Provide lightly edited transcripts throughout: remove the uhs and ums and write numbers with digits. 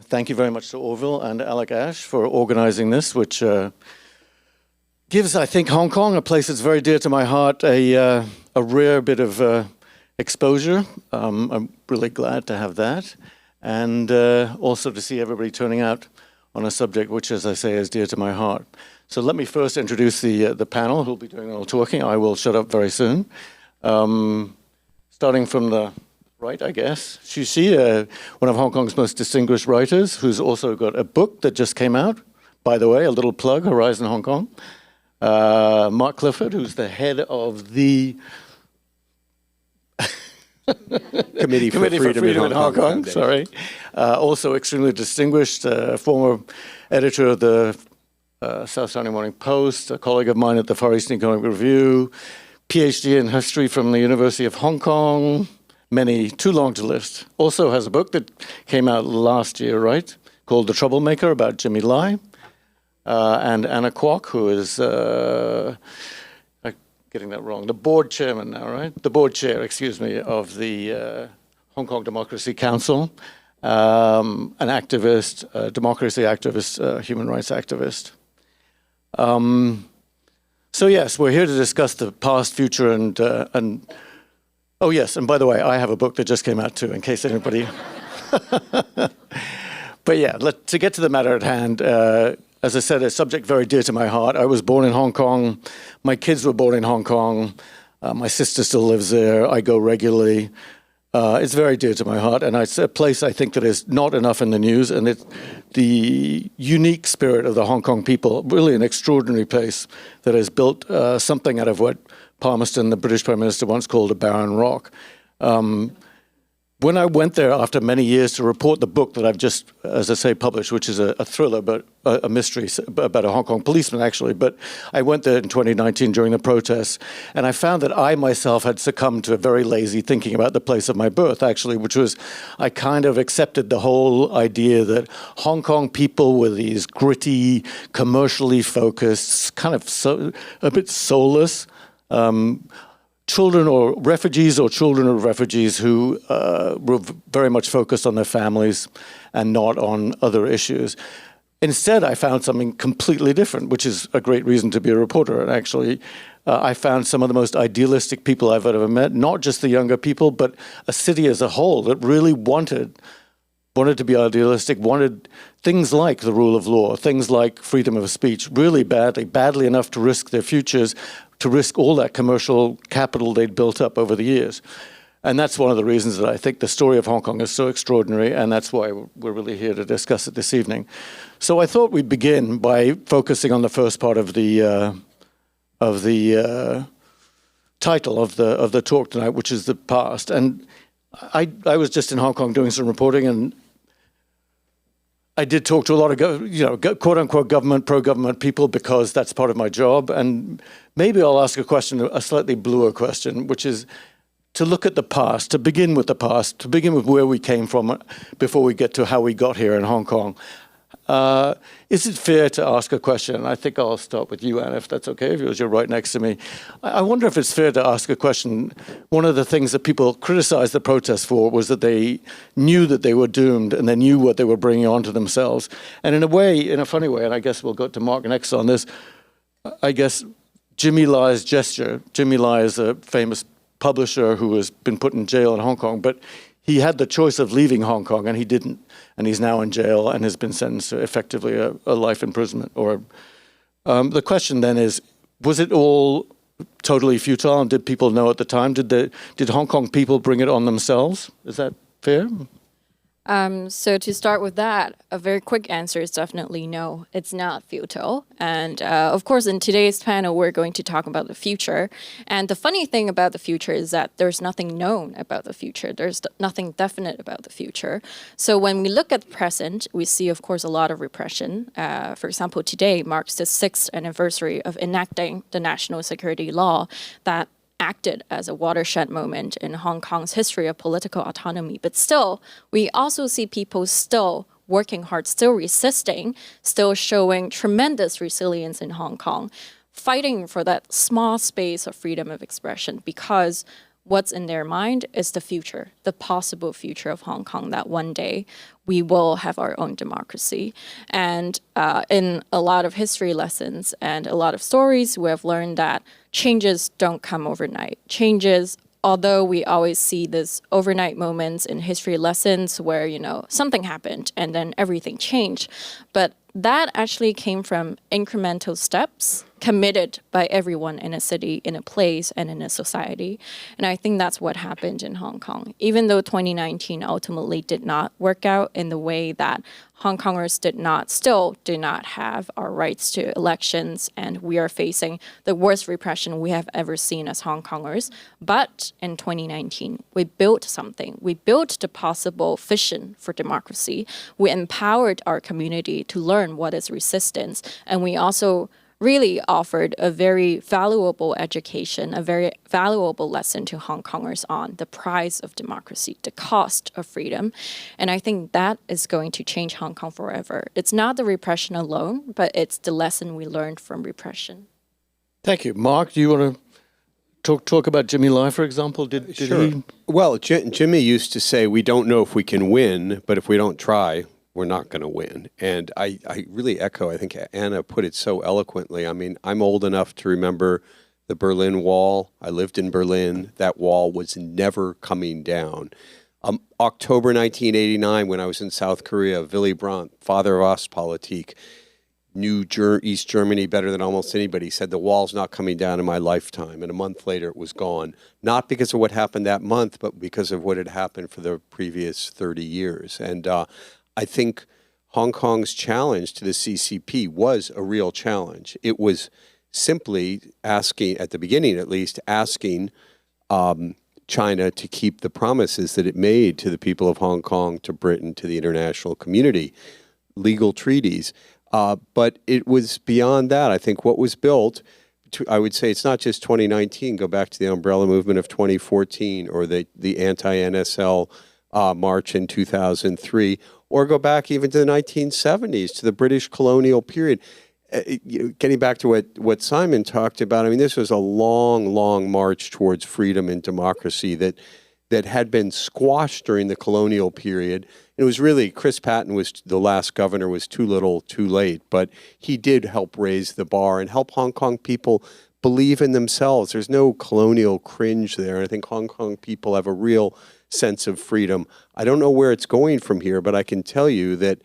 Thank you very much to Orville and Alec Ash for organizing this, which gives, I think, Hong Kong, a place that's very dear to my heart, a rare bit of exposure. I'm really glad to have that. And also to see everybody turning out on a subject which, as I say, is dear to my heart. So let me first introduce the panel who'll be doing all the talking. I will shut up very soon. Starting from the right, I guess. Xu Xi, one of Hong Kong's most distinguished writers, who's also got a book that just came out. By the way, a little plug, Horizon Hong Kong. Mark Clifford, who's the head of the Committee for Freedom in Hong Kong. Sorry. Also extremely distinguished, former editor of the South China Morning Post, a colleague of mine at the Far Eastern Economic Review, PhD in history from the University of Hong Kong, many, too long to list. Also has a book that came out last year, right, called The Troublemaker, about Jimmy Lai. And Anna Kwok, who is, getting that wrong, the board chairman now, right? The board chair, excuse me, of the Hong Kong Democracy Council, an activist, democracy activist, human rights activist. So yes, we're here to discuss the past, future, and oh yes, and by the way, I have a book that just came out too, in case anybody. But yeah, to get to the matter at hand. As I said, a subject very dear to my heart. I was born in Hong Kong. My kids were born in Hong Kong. My sister still lives there. I go regularly. It's very dear to my heart, and it's a place I think that is not enough in the news, and it's the unique spirit of the Hong Kong people, really an extraordinary place that has built something out of what Palmerston, the British Prime Minister, once called a barren rock. When I went there after many years to report the book that I've just, as I say, published, which is a thriller, but a mystery about a Hong Kong policeman, actually. But I went there in 2019 during the protests, and I found that I myself had succumbed to a very lazy thinking about the place of my birth, actually, which was I kind of accepted the whole idea that Hong Kong people were these gritty, commercially focused, kind of a bit soulless, children or refugees or children of refugees who were very much focused on their families and not on other issues. Instead, I found something completely different, which is a great reason to be a reporter. And actually, I found some of the most idealistic people I've ever met, not just the younger people, but a city as a whole that really wanted to be idealistic, wanted things like the rule of law, things like freedom of speech, really badly enough to risk their futures, to risk all that commercial capital they'd built up over the years. And that's one of the reasons that I think the story of Hong Kong is so extraordinary, and that's why we're really here to discuss it this evening. So I thought we'd begin by focusing on the first part of the title of the talk tonight, which is the past. And I was just in Hong Kong doing some reporting, and I did talk to a lot of, quote-unquote government, pro-government people, because that's part of my job. And maybe I'll ask a question, a slightly bluer question, which is to look at the past, to begin with the past, to begin with where we came from before we get to how we got here in Hong Kong. Is it fair to ask a question? I think I'll start with you, Anna, if that's okay, because you're right next to me. I wonder if it's fair to ask a question. One of the things that people criticized the protests for was that they knew that they were doomed and they knew what they were bringing onto themselves. And in a way, in a funny way, and I guess we'll go to Mark next on this, I guess Jimmy Lai's gesture. Jimmy Lai is a famous publisher who has been put in jail in Hong Kong, but he had the choice of leaving Hong Kong, and he didn't. And he's now in jail and has been sentenced to effectively a life imprisonment. The question then is, was it all totally futile, and did people know at the time? Did Hong Kong people bring it on themselves? Is that fair? So to start with that, a very quick answer is definitely no, it's not futile. And of course, in today's panel, we're going to talk about the future. And the funny thing about the future is that there's nothing known about the future. There's nothing definite about the future. So when we look at the present, we see, of course, a lot of repression. For example, today marks the 6th anniversary of enacting the national security law that acted as a watershed moment in Hong Kong's history of political autonomy. But still, we also see people still working hard, still resisting, still showing tremendous resilience in Hong Kong, fighting for that small space of freedom of expression, because what's in their mind is the future, the possible future of Hong Kong, that one day we will have our own democracy. And in a lot of history lessons and a lot of stories, we have learned that changes don't come overnight. Changes, although we always see this overnight moments in history lessons where, something happened and then everything changed. But that actually came from incremental steps committed by everyone in a city, in a place, and in a society. And I think that's what happened in Hong Kong. Even though 2019 ultimately did not work out in the way that Hong Kongers still do not have our rights to elections, and we are facing the worst repression we have ever seen as Hong Kongers. But in 2019, we built something. We built the possible vision for democracy. We empowered our community to learn what is resistance, and we also really offered a very valuable education, a very valuable lesson to Hong Kongers on the price of democracy, the cost of freedom. And I think that is going to change Hong Kong forever. It's not the repression alone, but it's the lesson we learned from repression. Thank you. Mark, do you want to talk about Jimmy Lai, for example? Did Sure. he? Well, Jimmy used to say, we don't know if we can win, but if we don't try, we're not going to win. And I really echo, I think Anna put it so eloquently. I mean, I'm old enough to remember the Berlin Wall. I lived in Berlin. That wall was never coming down. October 1989, when I was in South Korea, Willy Brandt, father of Ostpolitik, knew East Germany better than almost anybody, said the wall's not coming down in my lifetime. And a month later, it was gone. Not because of what happened that month, but because of what had happened for the previous 30 years. And I think Hong Kong's challenge to the CCP was a real challenge. It was simply asking, at the beginning at least, asking China to keep the promises that it made to the people of Hong Kong, to Britain, to the international community, legal treaties. But it was beyond that. I think what was built, I would say it's not just 2019. Go back to the umbrella movement of 2014 or the anti-NSL march in 2003, or go back even to the 1970s, to the British colonial period. Getting back to what Simon talked about, I mean, this was a long, long march towards freedom and democracy that had been squashed during the colonial period. It was really, Chris Patten was the last governor, was too little, too late, but he did help raise the bar and help Hong Kong people believe in themselves. There's no colonial cringe there. I think Hong Kong people have a real sense of freedom. I don't know where it's going from here, but I can tell you that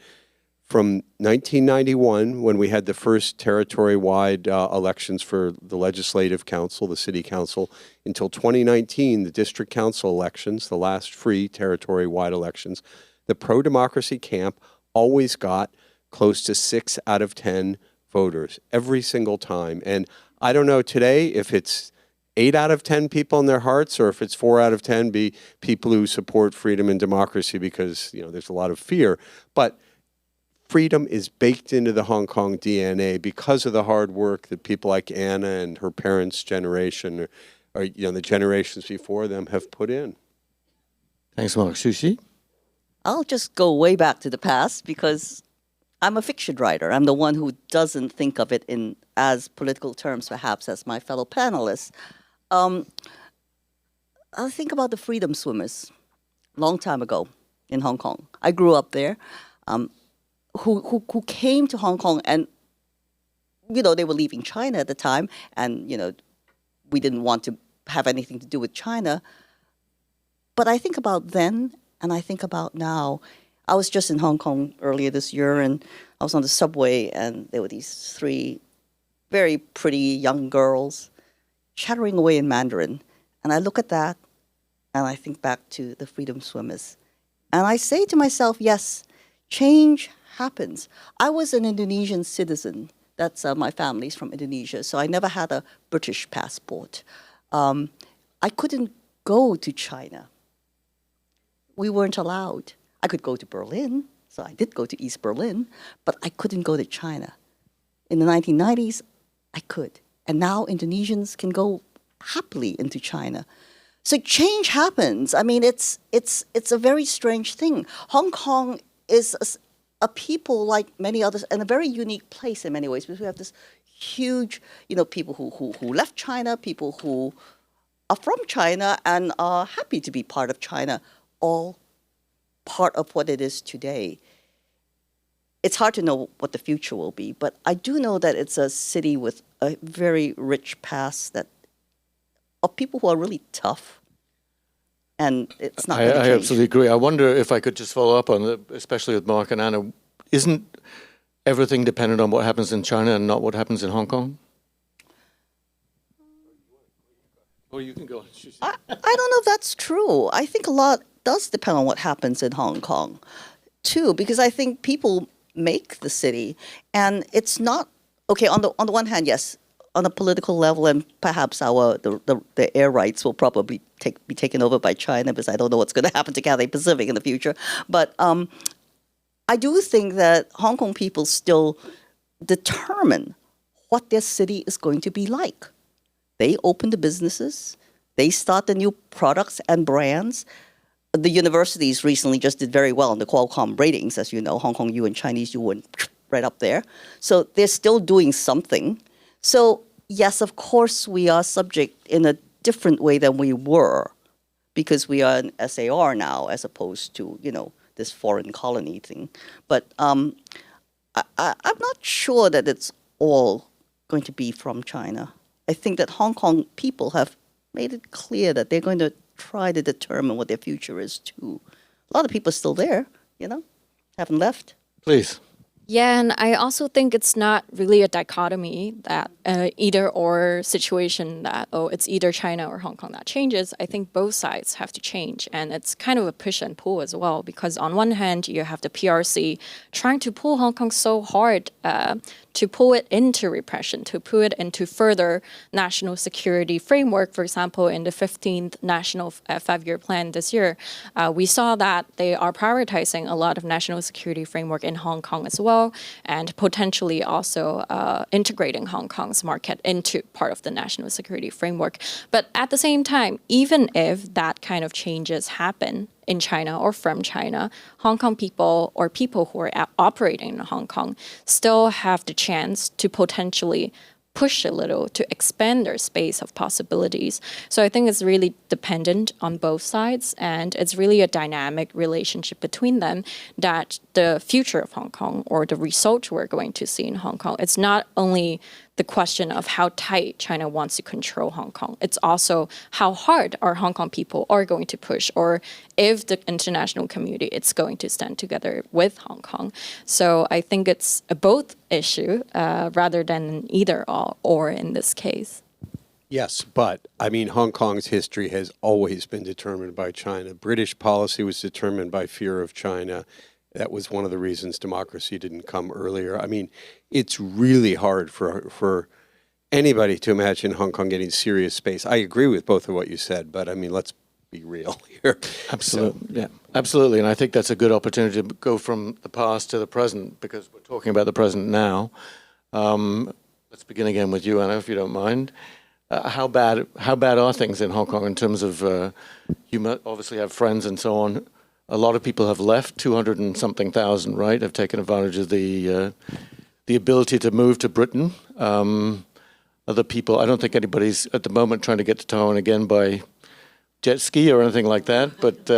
from 1991, when we had the first territory-wide elections for the Legislative Council, the City Council, until 2019, the District Council elections, the last free territory-wide elections, the pro-democracy camp always got close to 6 out of 10 voters every single time. And I don't know today if it's 8 out of 10 people in their hearts, or if it's 4 out of 10 be people who support freedom and democracy because, there's a lot of fear. But freedom is baked into the Hong Kong DNA because of the hard work that people like Anna and her parents' generation, or the generations before them, have put in. Thanks, Mark. Sushi? I'll just go way back to the past because I'm a fiction writer. I'm the one who doesn't think of it in as political terms, perhaps, as my fellow panelists. I think about the freedom swimmers long time ago in Hong Kong. I grew up there, who came to Hong Kong, and they were leaving China at the time, and we didn't want to have anything to do with China. But I think about then, and I think about now. I was just in Hong Kong earlier this year, and I was on the subway, and there were these 3 very pretty young girls chattering away in Mandarin. And I look at that, and I think back to the freedom swimmers. And I say to myself, yes, change happens. I was an Indonesian citizen. That's my family's from Indonesia, so I never had a British passport. I couldn't go to China. We weren't allowed. I could go to Berlin, so I did go to East Berlin, but I couldn't go to China. In the 1990s, I could. And now Indonesians can go happily into China. So change happens. I mean, it's a very strange thing. Hong Kong is a people like many others, and a very unique place in many ways, because we have this huge, people who left China, people who are from China and are happy to be part of China, all part of what it is today. It's hard to know what the future will be, but I do know that it's a city with a very rich past that of people who are really tough, and it's not going to I change. absolutely agree. I wonder if I could just follow up on it, especially with Mark and Anna. Isn't everything dependent on what happens in China and not what happens in Hong Kong? Or you can go. I don't know if that's true. I think a lot does depend on what happens in Hong Kong, too, because I think people make the city, and it's not okay. On the one hand, yes, on a political level, and perhaps the air rights will probably be taken over by China, because I don't know what's going to happen to Cathay Pacific in the future. But I do think that Hong Kong people still determine what their city is going to be like. They open the businesses, they start the new products and brands. The universities recently just did very well in the Qualcomm ratings, as you know. Hong Kong U and Chinese U went right up there. So they're still doing something. So yes, of course, we are subject in a different way than we were, because we are an SAR now as opposed to, this foreign colony thing. But I'm not sure that it's all going to be from China. I think that Hong Kong people have made it clear that they're going to try to determine what their future is too. A lot of people are still there, haven't left. Please. Yeah, and I also think it's not really a dichotomy that either or situation that, it's either China or Hong Kong that changes. I think both sides have to change. And it's kind of a push and pull as well, because on one hand, you have the PRC trying to pull Hong Kong so hard to pull it into repression, to pull it into further national security framework. For example, in the 15th National Five-Year Plan this year, we saw that they are prioritizing a lot of national security framework in Hong Kong as well, and potentially also integrating Hong Kong's market into part of the national security framework. But at the same time, even if that kind of changes happen in China or from China, Hong Kong people or people who are operating in Hong Kong still have the chance to potentially push a little to expand their space of possibilities. So I think it's really dependent on both sides, and it's really a dynamic relationship between them that the future of Hong Kong, or the result we're going to see in Hong Kong, it's not only the question of how tight China wants to control Hong Kong. It's also how hard our Hong Kong people are going to push, or if the international community is going to stand together with Hong Kong. So I think it's a both issue rather than an either or in this case. Yes, but I mean, Hong Kong's history has always been determined by China. British policy was determined by fear of China. That was one of the reasons democracy didn't come earlier. I mean, it's really hard for anybody to imagine Hong Kong getting serious space. I agree with both of what you said, but I mean, let's be real here. Absolutely, yeah, absolutely. And I think that's a good opportunity to go from the past to the present, because we're talking about the present now. Let's begin again with you, Anna, if you don't mind. How bad are things in Hong Kong in terms of, you obviously have friends and so on. A lot of people have left, 200 and something thousand, right, have taken advantage of the ability to move to Britain. Other people, I don't think anybody's at the moment trying to get to Taiwan again by jet ski or anything like that. But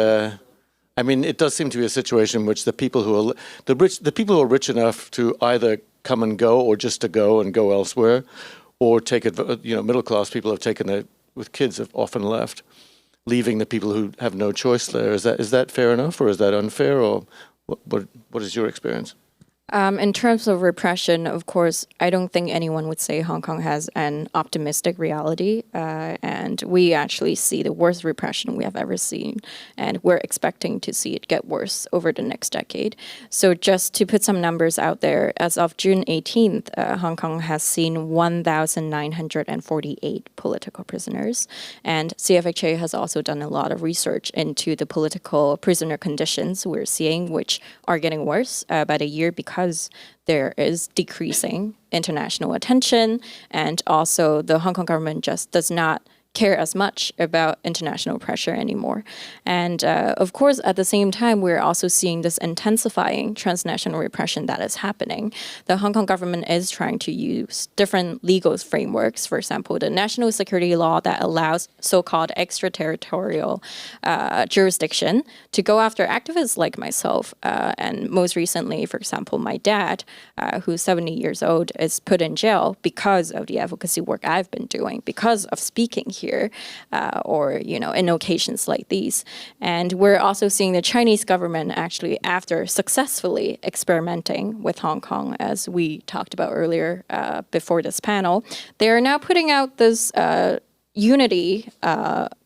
I mean, it does seem to be a situation in which the people who are the people who are rich enough to either come and go, or just to go and go elsewhere, or take it. Middle class people have taken it with kids, have often left, leaving the people who have no choice there. Is that fair enough, or is that unfair, or what is your experience? In terms of repression, of course, I don't think anyone would say Hong Kong has an optimistic reality, and we actually see the worst repression we have ever seen, and we're expecting to see it get worse over the next decade. So just to put some numbers out there, as of June 18th, Hong Kong has seen 1,948 political prisoners, and CFHA has also done a lot of research into the political prisoner conditions we're seeing, which are getting worse by the year, because there is decreasing international attention, and also the Hong Kong government just does not care as much about international pressure anymore. And of course, at the same time, we're also seeing this intensifying transnational repression that is happening. The Hong Kong government is trying to use different legal frameworks, for example, the national security law that allows so-called extraterritorial jurisdiction to go after activists like myself. And most recently, for example, my dad, who's 70 years old, is put in jail because of the advocacy work I've been doing, because of speaking here, or in occasions like these. And we're also seeing the Chinese government actually, after successfully experimenting with Hong Kong, as we talked about earlier before this panel, they are now putting out this unity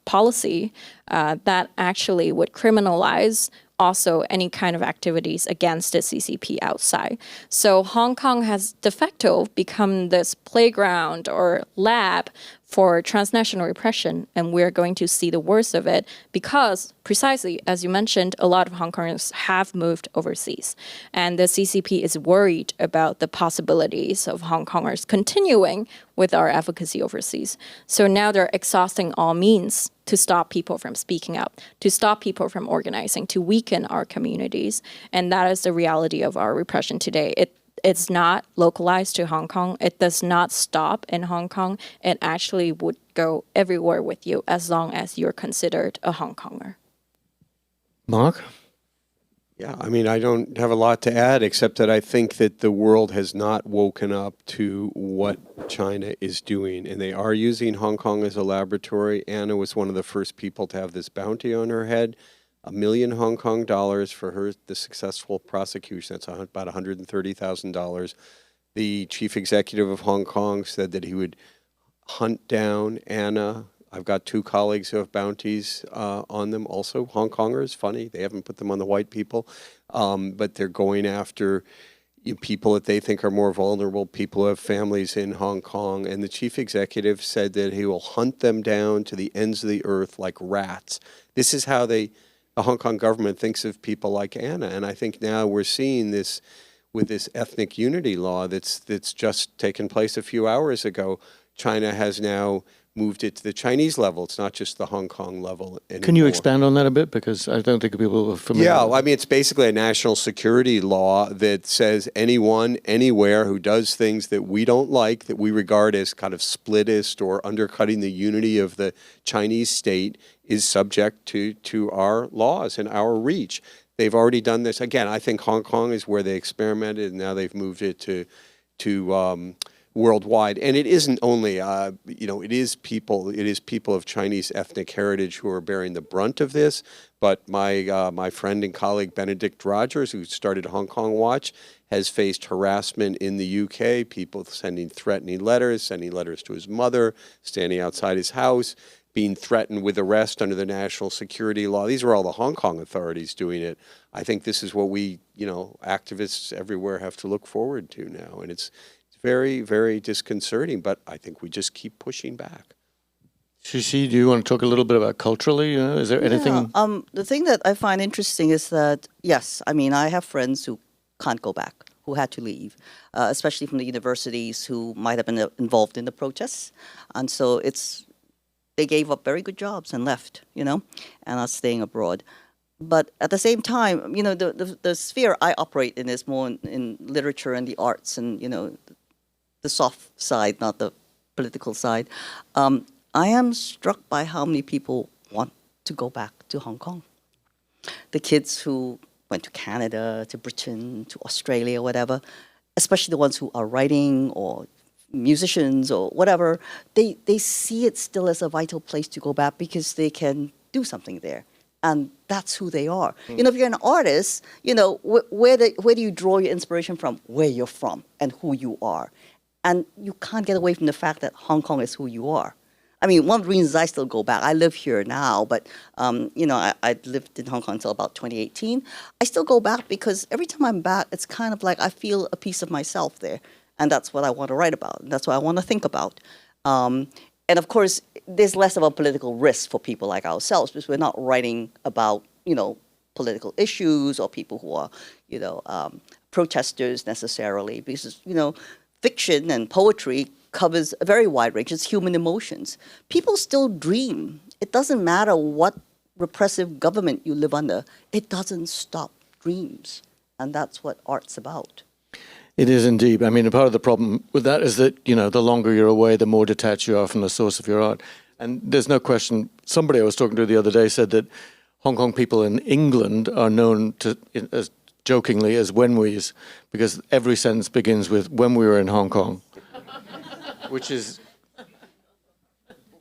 policy that actually would criminalize also any kind of activities against the CCP outside. So Hong Kong has de facto become this playground or lab for transnational repression, and we're going to see the worst of it because, precisely, as you mentioned, a lot of Hong Kongers have moved overseas. And the CCP is worried about the possibilities of Hong Kongers continuing with our advocacy overseas. So now they're exhausting all means to stop people from speaking out, to stop people from organizing, to weaken our communities. And that is the reality of our repression today. It's not localized to Hong Kong. It does not stop in Hong Kong. It actually would go everywhere with you as long as you're considered a Hong Konger. Mark? Yeah, I mean, I don't have a lot to add except that I think that the world has not woken up to what China is doing, and they are using Hong Kong as a laboratory. Anna was one of the first people to have this bounty on her head, $1 million Hong Kong dollars for the successful prosecution. That's about $130,000. The chief executive of Hong Kong said that he would hunt down Anna. I've got 2 colleagues who have bounties on them, also Hong Kongers. Funny, they haven't put them on the white people, but they're going after people that they think are more vulnerable, people who have families in Hong Kong. And the chief executive said that he will hunt them down to the ends of the earth like rats. This is how the Hong Kong government thinks of people like Anna. And I think now we're seeing this with this ethnic unity law that's just taken place a few hours ago. China has now moved it to the Chinese level. It's not just the Hong Kong level anymore. Can you expand on that a bit? Because I don't think people are familiar. Yeah, I mean, it's basically a national security law that says anyone, anywhere who does things that we don't like, that we regard as kind of splittist or undercutting the unity of the Chinese state, is subject to our laws and our reach. They've already done this. Again, I think Hong Kong is where they experimented, and now they've moved it to worldwide. And it isn't only, it is people of Chinese ethnic heritage who are bearing the brunt of this. But my friend and colleague Benedict Rogers, who started Hong Kong Watch, has faced harassment in the UK, people sending threatening letters, sending letters to his mother, standing outside his house, being threatened with arrest under the national security law. These are all the Hong Kong authorities doing it. I think this is what we, activists everywhere have to look forward to now. And it's very, very disconcerting, but I think we just keep pushing back. Shishi, do you want to talk a little bit about culturally? Is there anything? The thing that I find interesting is that, yes, I mean, I have friends who can't go back, who had to leave, especially from the universities who might have been involved in the protests. And so they gave up very good jobs and left, and are staying abroad. But at the same time, the sphere I operate in is more in literature and the arts and, the soft side, not the political side. I am struck by how many people want to go back to Hong Kong. The kids who went to Canada, to Britain, to Australia, whatever, especially the ones who are writing or musicians or whatever, they see it still as a vital place to go back because they can do something there. And that's who they are. If you're an artist, where do you draw your inspiration from? Where you're from and who you are. And you can't get away from the fact that Hong Kong is who you are. I mean, one of the reasons I still go back, I live here now, but, I lived in Hong Kong until about 2018. I still go back because every time I'm back, it's kind of like I feel a piece of myself there. And that's what I want to write about. And that's what I want to think about. And of course, there's less of a political risk for people like ourselves because we're not writing about, political issues or people who are, protesters necessarily. Because, fiction and poetry covers a very wide range. It's human emotions. People still dream. It doesn't matter what repressive government you live under. It doesn't stop dreams. And that's what art's about. It is indeed. I mean, part of the problem with that is that, the longer you're away, the more detached you are from the source of your art. And there's no question, somebody I was talking to the other day said that Hong Kong people in England are known to, as jokingly, as Wenwees, because every sentence begins with, when we were in Hong Kong, which is...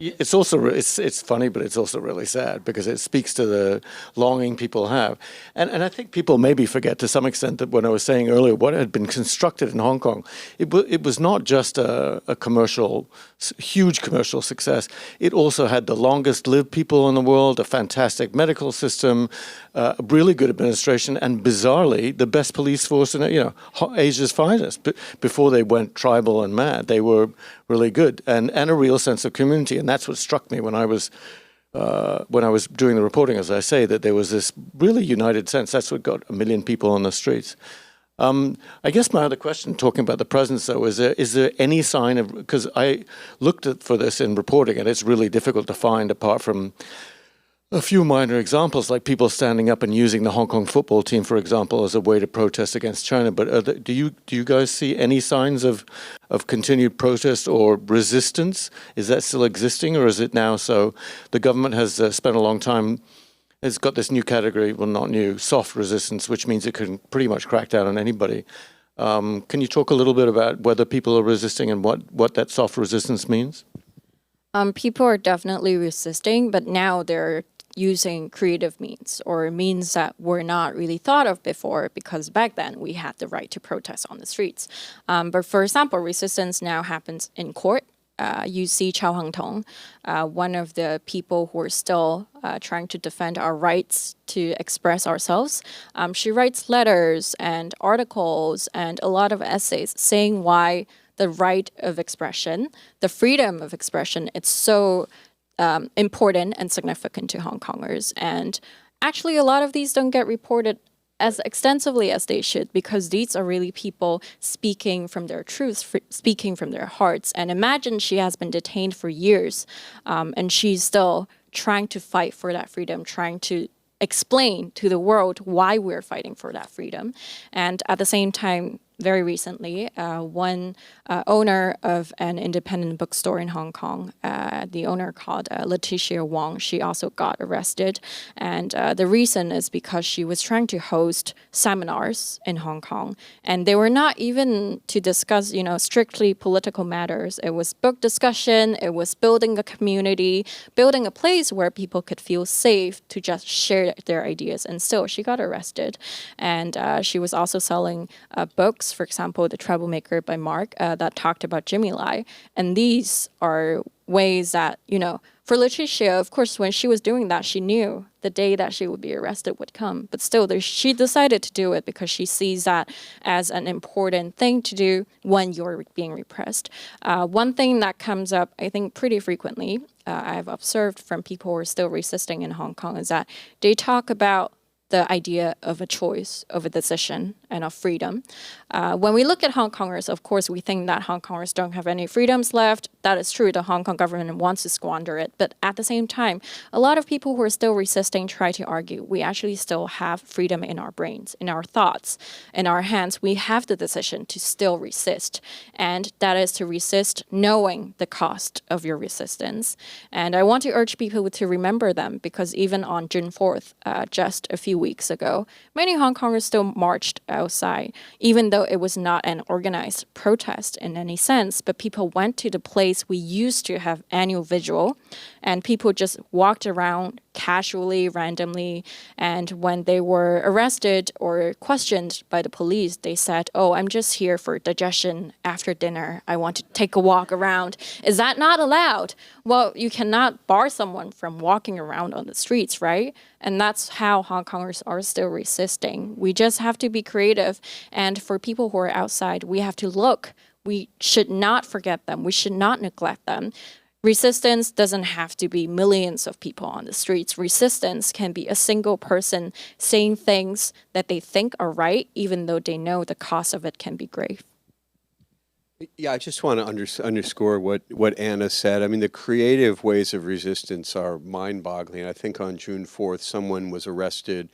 It's also it's funny, but it's also really sad because it speaks to the longing people have, and I think people maybe forget to some extent that when I was saying earlier what had been constructed in Hong Kong, it was not just a huge commercial success. It also had the longest lived people in the world, a fantastic medical system, a really good administration, and bizarrely the best police force in Asia's finest. But before they went tribal and mad, they were really good, and a real sense of community. And that's what struck me when I was doing the reporting, as I say, that there was this really united sense. That's what got 1 million people on the streets. I guess my other question, talking about the presence, though, is there any sign of, because I looked for this in reporting, and it's really difficult to find apart from a few minor examples, like people standing up and using the Hong Kong football team, for example, as a way to protest against China. But do you guys see any signs of continued protest or resistance? Is that still existing, or is it now so the government has spent a long time, has got this new category, well, not new, soft resistance, which means it can pretty much crack down on anybody. Can you talk a little bit about whether people are resisting and what that soft resistance means? People are definitely resisting, but now they're using creative means or means that were not really thought of before, because back then we had the right to protest on the streets. But for example, resistance now happens in court. You see Chow Hang-tong, one of the people who are still trying to defend our rights to express ourselves. She writes letters and articles and a lot of essays saying why the right of expression, the freedom of expression, it's so important and significant to Hong Kongers. And actually, a lot of these don't get reported as extensively as they should, because these are really people speaking from their truths, speaking from their hearts. And imagine she has been detained for years, and she's still trying to fight for that freedom, trying to explain to the world why we're fighting for that freedom. And at the same time, very recently, one owner of an independent bookstore in Hong Kong, the owner called Letitia Wong, she also got arrested. And the reason is because she was trying to host seminars in Hong Kong. And they were not even to discuss, strictly political matters. It was book discussion, it was building a community, building a place where people could feel safe to just share their ideas. And still, she got arrested. And she was also selling books, for example, The Troublemaker by Mark, that talked about Jimmy Lai. And these are ways that, for Letitia, of course, when she was doing that, she knew the day that she would be arrested would come. But still, she decided to do it because she sees that as an important thing to do when you're being repressed. One thing that comes up, I think, pretty frequently, I've observed from people who are still resisting in Hong Kong, is that they talk about the idea of a choice, of a decision, and of freedom. When we look at Hong Kongers, of course, we think that Hong Kongers don't have any freedoms left. That is true. The Hong Kong government wants to squander it. But at the same time, a lot of people who are still resisting try to argue we actually still have freedom in our brains, in our thoughts, in our hands. We have the decision to still resist. And that is to resist knowing the cost of your resistance. And I want to urge people to remember them, because even on June 4th, just a few weeks ago, many Hong Kongers still marched outside, even though it was not an organized protest in any sense, but people went to the place we used to have annual vigil, and people just walked around casually, randomly, and when they were arrested or questioned by the police, they said, "Oh, I'm just here for digestion after dinner. I want to take a walk around." Is that not allowed? Well, you cannot bar someone from walking around on the streets, right? And that's how Hong Kongers are still resisting. We just have to be creative. And for people who are outside, we have to look. We should not forget them. We should not neglect them. Resistance doesn't have to be millions of people on the streets. Resistance can be a single person saying things that they think are right, even though they know the cost of it can be grave. Yeah, I just want to underscore what Anna said. I mean, the creative ways of resistance are mind-boggling. I think on June 4th, someone was arrested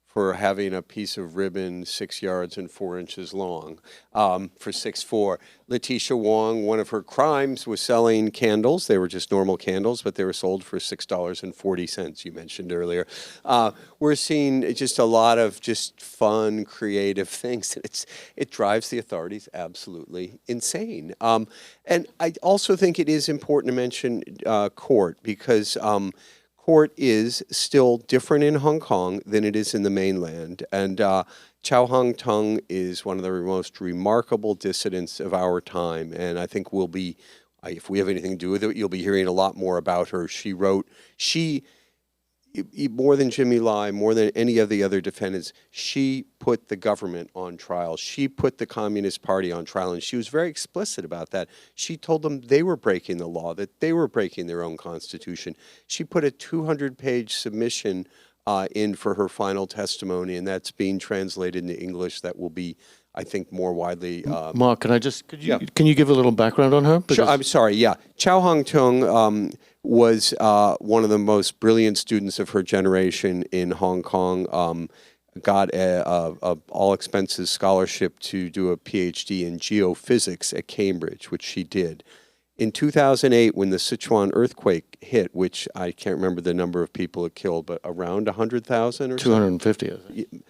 for having a piece of ribbon 6 yards and 4 inches long for 6'4". Letitia Wong, one of her crimes was selling candles. They were just normal candles, but they were sold for $6.40, you mentioned earlier. We're seeing just a lot of just fun, creative things. It drives the authorities absolutely insane. And I also think it is important to mention court, because court is still different in Hong Kong than it is in the mainland. And Chow Hang Tung is one of the most remarkable dissidents of our time. And I think we'll be, if we have anything to do with it, you'll be hearing a lot more about her. More than Jimmy Lai, more than any of the other defendants, she put the government on trial. She put the Communist Party on trial, and she was very explicit about that. She told them they were breaking the law, that they were breaking their own constitution. She put a 200-page submission in for her final testimony, and that's being translated into English. That will be, I think, more widely. Mark, can you give a little background on her? Sure, I'm sorry. Yeah, Chow Hang Tung was one of the most brilliant students of her generation in Hong Kong. Got a all expenses scholarship to do a PhD in geophysics at Cambridge, which she did. In 2008, when the Sichuan earthquake hit, which I can't remember the number of people it killed, but around 100,000 or 250, I think.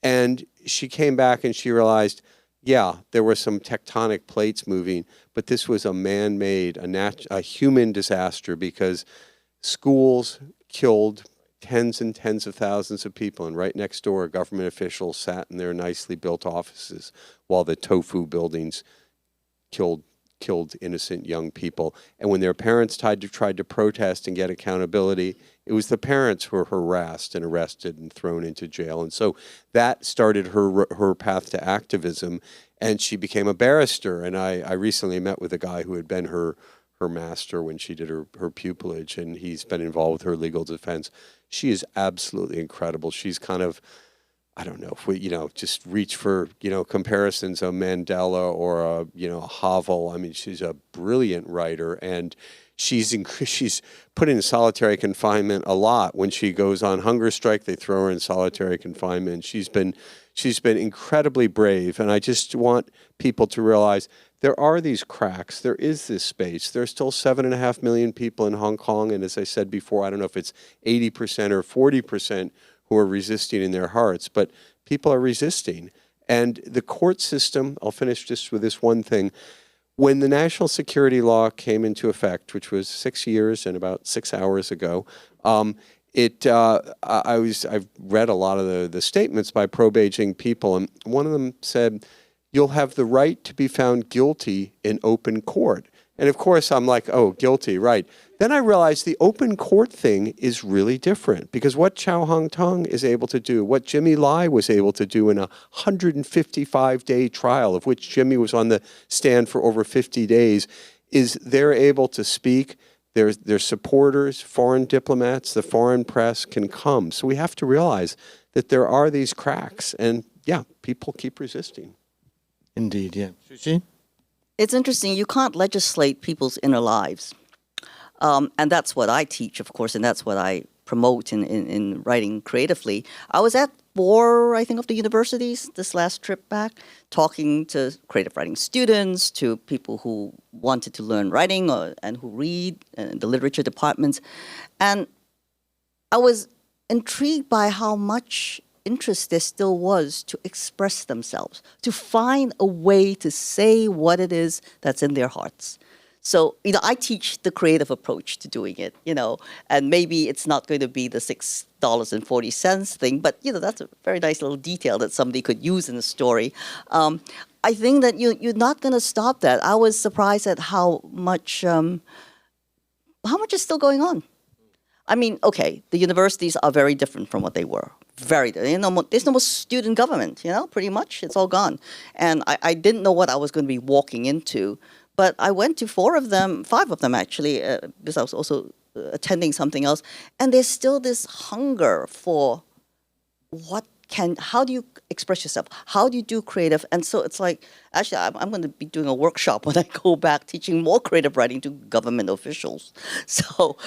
And she came back and she realized, yeah, there were some tectonic plates moving, but this was a man-made, a human disaster, because schools killed tens and tens of thousands of people, and right next door, government officials sat in their nicely built offices while the tofu buildings killed innocent young people. And when their parents tried to protest and get accountability, it was the parents who were harassed and arrested and thrown into jail. And so that started her path to activism, and she became a barrister. And I recently met with a guy who had been her master when she did her pupillage, and he's been involved with her legal defense. She is absolutely incredible. She's kind of, I don't know if we, just reach for, comparisons of Mandela or a Havel. I mean, she's a brilliant writer, and she's put in solitary confinement a lot. When she goes on hunger strike, they throw her in solitary confinement. She's been incredibly brave, and I just want people to realize there are these cracks. There is this space. There are still 7.5 million people in Hong Kong, and as I said before, I don't know if it's 80% or 40% who are resisting in their hearts, but people are resisting. And the court system, I'll finish just with this one thing. When the national security law came into effect, which was 6 years and about 6 hours ago, I've read a lot of the statements by pro-Beijing people, and one of them said, "You'll have the right to be found guilty in open court." And of course, I'm like, oh, guilty, right. Then I realized the open court thing is really different, because what Chow Hang Tung is able to do, what Jimmy Lai was able to do in a 155-day trial, of which Jimmy was on the stand for over 50 days, is they're able to speak. Their supporters, foreign diplomats, the foreign press can come. So we have to realize that there are these cracks, and yeah, people keep resisting. Indeed, yeah. Sushi? It's interesting. You can't legislate people's inner lives. And that's what I teach, of course, and that's what I promote in writing creatively. I was at 4, I think, of the universities this last trip back, talking to creative writing students, to people who wanted to learn writing and who read in the literature departments. And I was intrigued by how much interest there still was to express themselves, to find a way to say what it is that's in their hearts. So, I teach the creative approach to doing it, and maybe it's not going to be the $6.40 thing, but, that's a very nice little detail that somebody could use in a story. I think that you're not going to stop that. I was surprised at how much is still going on. I mean, okay, the universities are very different from what they were. There's no more student government, pretty much. It's all gone. And I didn't know what I was going to be walking into. But I went to 5 of them actually, because I was also attending something else. And there's still this hunger for what how do you express yourself? How do you do creative? And so it's like, actually, I'm going to be doing a workshop when I go back teaching more creative writing to government officials. So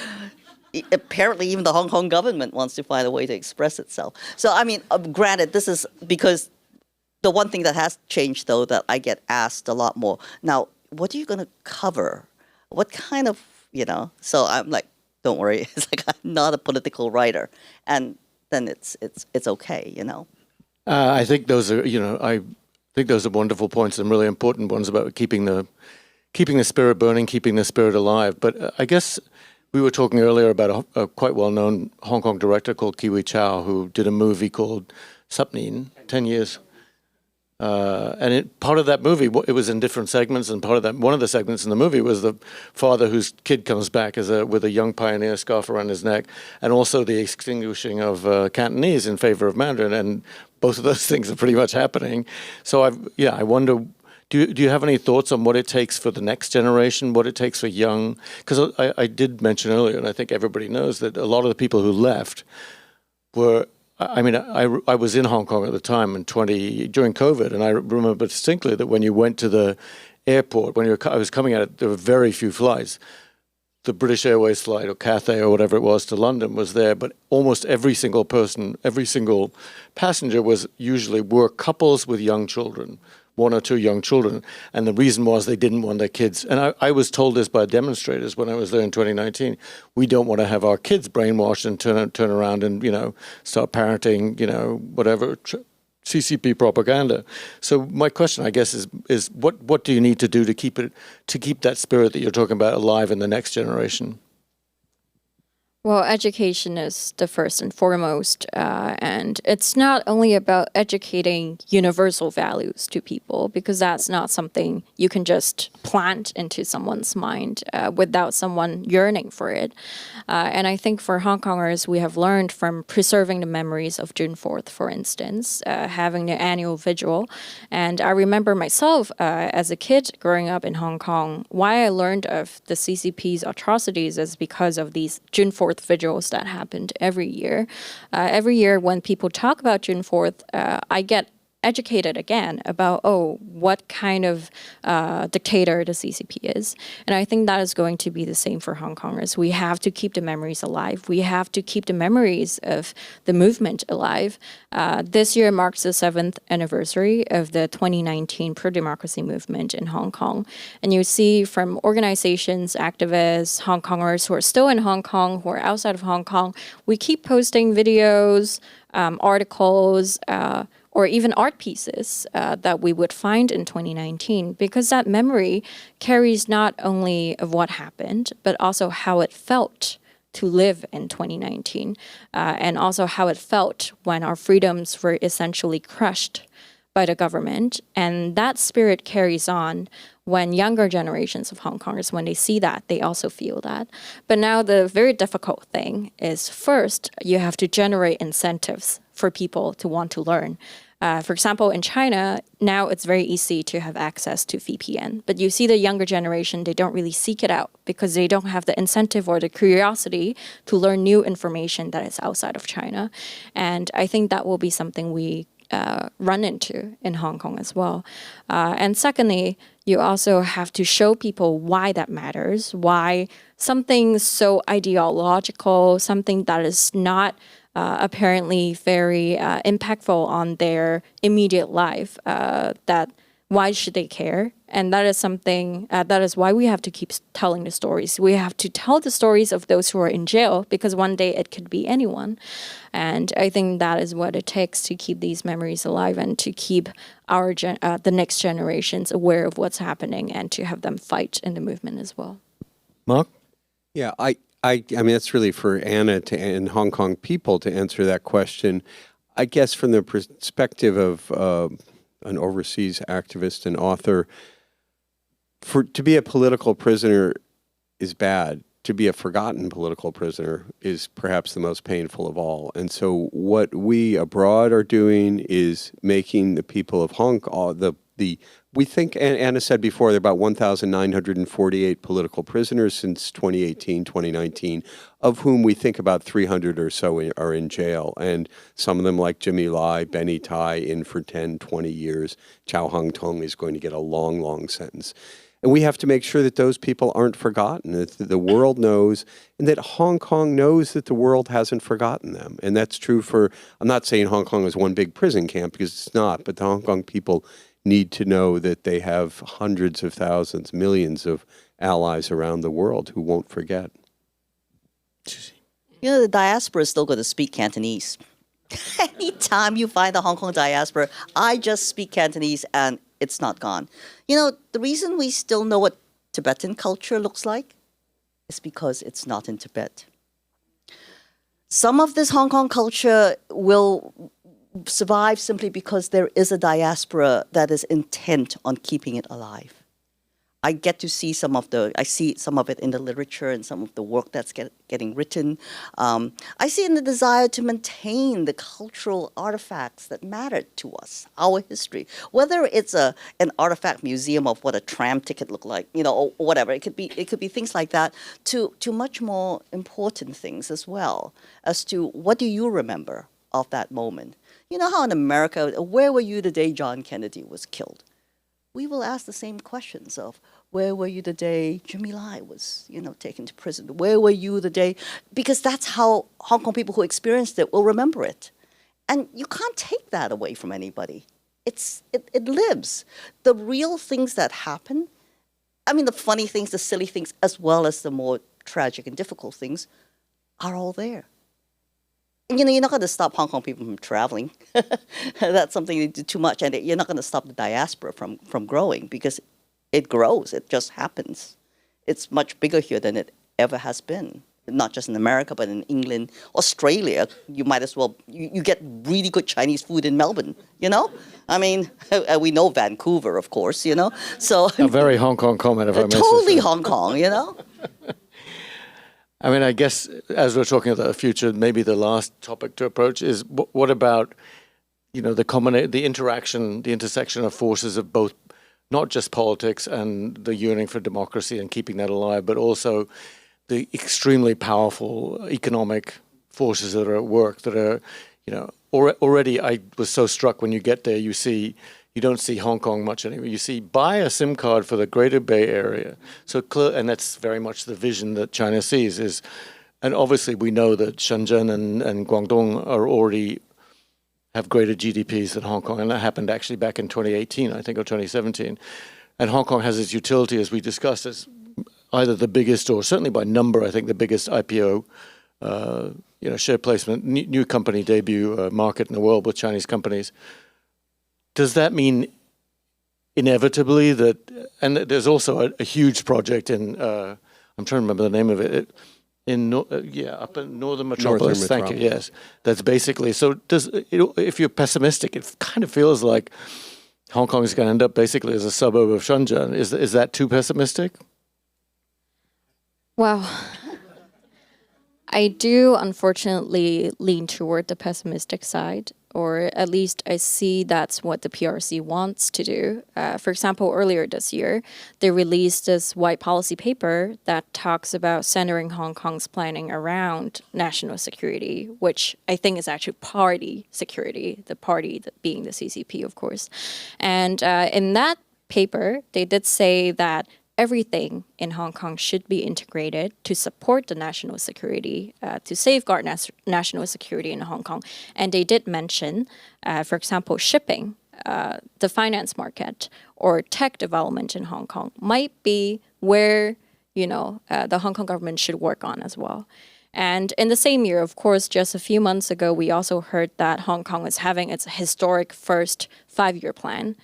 apparently even the Hong Kong government wants to find a way to express itself. So, I mean, granted, this is because the one thing that has changed, though, that I get asked a lot more, now, what are you going to cover? What kind of, so I'm like, don't worry. It's like, I'm not a political writer. And then it's okay, I think those are, I think those are wonderful points and really important ones about keeping the spirit burning, keeping the spirit alive. But I guess we were talking earlier about a quite well-known Hong Kong director called Kiwi Chow, who did a movie called Supneen, 10 years. And part of that movie, it was in different segments, and one of the segments in the movie was the father whose kid comes back with a young pioneer scarf around his neck, and also the extinguishing of Cantonese in favor of Mandarin, and both of those things are pretty much happening. So I wonder, do you have any thoughts on what it takes for the next generation, what it takes for young? Because I did mention earlier, and I think everybody knows that a lot of the people who left were. I mean, I was in Hong Kong at the time during COVID, and I remember distinctly that when you went to the airport, I was coming out, there were very few flights. The British Airways flight or Cathay or whatever it was to London was there, but almost every single passenger were couples with young children, 1 or 2 young children. And the reason was they didn't want their kids. And I was told this by demonstrators when I was there in 2019. We don't want to have our kids brainwashed and turn around and, start parenting, whatever, CCP propaganda. So my question, I guess, is what do you need to do to keep that spirit that you're talking about alive in the next generation? Well, education is the first and foremost, and it's not only about educating universal values to people, because that's not something you can just plant into someone's mind without someone yearning for it. And I think for Hong Kongers, we have learned from preserving the memories of June 4th, for instance, having the annual vigil. And I remember myself as a kid growing up in Hong Kong, why I learned of the CCP's atrocities is because of these June 4th vigils that happened every year. Every year when people talk about June 4th, I get educated again about, what kind of dictator the CCP is. And I think that is going to be the same for Hong Kongers. We have to keep the memories alive. We have to keep the memories of the movement alive. This year marks the 7th anniversary of the 2019 pro-democracy movement in Hong Kong. And you see from organizations, activists, Hong Kongers who are still in Hong Kong, who are outside of Hong Kong, we keep posting videos, articles, or even art pieces that we would find in 2019, because that memory carries not only of what happened, but also how it felt to live in 2019, and also how it felt when our freedoms were essentially crushed by the government. And that spirit carries on when younger generations of Hong Kongers, when they see that, they also feel that. But now the very difficult thing is, first, you have to generate incentives for people to want to learn. For example, in China, now it's very easy to have access to VPN. But you see the younger generation, they don't really seek it out because they don't have the incentive or the curiosity to learn new information that is outside of China. And I think that will be something we run into in Hong Kong as well. And secondly, you also have to show people why that matters, why something so ideological, something that is not apparently very impactful on their immediate life, that why should they care? And that is something, that is why we have to keep telling the stories. We have to tell the stories of those who are in jail, because one day it could be anyone. And I think that is what it takes to keep these memories alive and to keep the next generations aware of what's happening and to have them fight in the movement as well. Mark? Yeah, I mean, that's really for Anna and Hong Kong people to answer that question. I guess from the perspective of an overseas activist and author, to be a political prisoner is bad. To be a forgotten political prisoner is perhaps the most painful of all. And so what we abroad are doing is making the people of Hong Kong, the We think, and Anna said before, there are about 1,948 political prisoners since 2018, 2019, of whom we think about 300 or so are in jail. And some of them, like Jimmy Lai, Benny Tai, in for 10, 20 years. Chow Hang Tung is going to get a long, long sentence. And we have to make sure that those people aren't forgotten, that the world knows, and that Hong Kong knows that the world hasn't forgotten them. And that's true for, I'm not saying Hong Kong is one big prison camp, because it's not, but the Hong Kong people need to know that they have hundreds of thousands, millions of allies around the world who won't forget. You know, the diaspora is still going to speak Cantonese. Anytime you find the Hong Kong diaspora, I just speak Cantonese and it's not gone. You know, the reason we still know what Tibetan culture looks like is because it's not in Tibet. Some of this Hong Kong culture will survive simply because there is a diaspora that is intent on keeping it alive. I get to see I see some of it in the literature and some of the work that's getting written. I see in the desire to maintain the cultural artifacts that matter to us, our history. Whether it's an artifact museum of what a tram ticket looked like, you know, or whatever. It could be things like that, to much more important things as well, as to what do you remember of that moment. You know how in America, where were you the day John Kennedy was killed? We will ask the same questions of where were you the day Jimmy Lai was, you know, taken to prison? Where were you the day? Because that's how Hong Kong people who experienced it will remember it. And you can't take that away from anybody. It lives. The real things that happen, I mean, the funny things, the silly things, as well as the more tragic and difficult things, are all there. You know, you're not going to stop Hong Kong people from traveling. That's something they do too much. And you're not going to stop the diaspora from growing, because it grows. It just happens. It's much bigger here than it ever has been. Not just in America, but in England, Australia. You might as well, you get really good Chinese food in Melbourne, you know? I mean, we know Vancouver, of course, you know? So A very Hong Kong comment, if I may say so. totally Hong Kong, you know? I mean, I guess as we're talking about the future, maybe the last topic to approach is what about, you know, the interaction, the intersection of forces of both, not just politics and the yearning for democracy and keeping that alive, but also the extremely powerful economic forces that are at work, that are, you know, already I was so struck when you get there, you don't see Hong Kong much anymore. You see, buy a SIM card for the Greater Bay Area. So and that's very much the vision that China sees is, and obviously we know that Shenzhen and Guangdong have greater GDPs than Hong Kong, and that happened actually back in 2018, I think, or 2017. And Hong Kong has its utility, as we discussed, as either the biggest, or certainly by number, I think the biggest IPO, you know, share placement, new company debut market in the world with Chinese companies. Does that mean inevitably that, and there's also a huge project in, I'm trying to remember the name of it, up in Northern Metropolis, thank you, yes. That's basically, so if you're pessimistic, it kind of feels like Hong Kong is going to end up basically as a suburb of Shenzhen. Is that too pessimistic? Well, I do unfortunately lean toward the pessimistic side, or at least I see that's what the PRC wants to do. For example, earlier this year, they released this white policy paper that talks about centering Hong Kong's planning around national security, which I think is actually party security, the party being the CCP, of course. And in that paper, they did say that everything in Hong Kong should be integrated to support the national security, to safeguard national security in Hong Kong. And they did mention, for example, shipping, the finance market, or tech development in Hong Kong might be where, you know, the Hong Kong government should work on as well. And in the same year, of course, just a few months ago, we also heard that Hong Kong is having its historic first 5-year plan.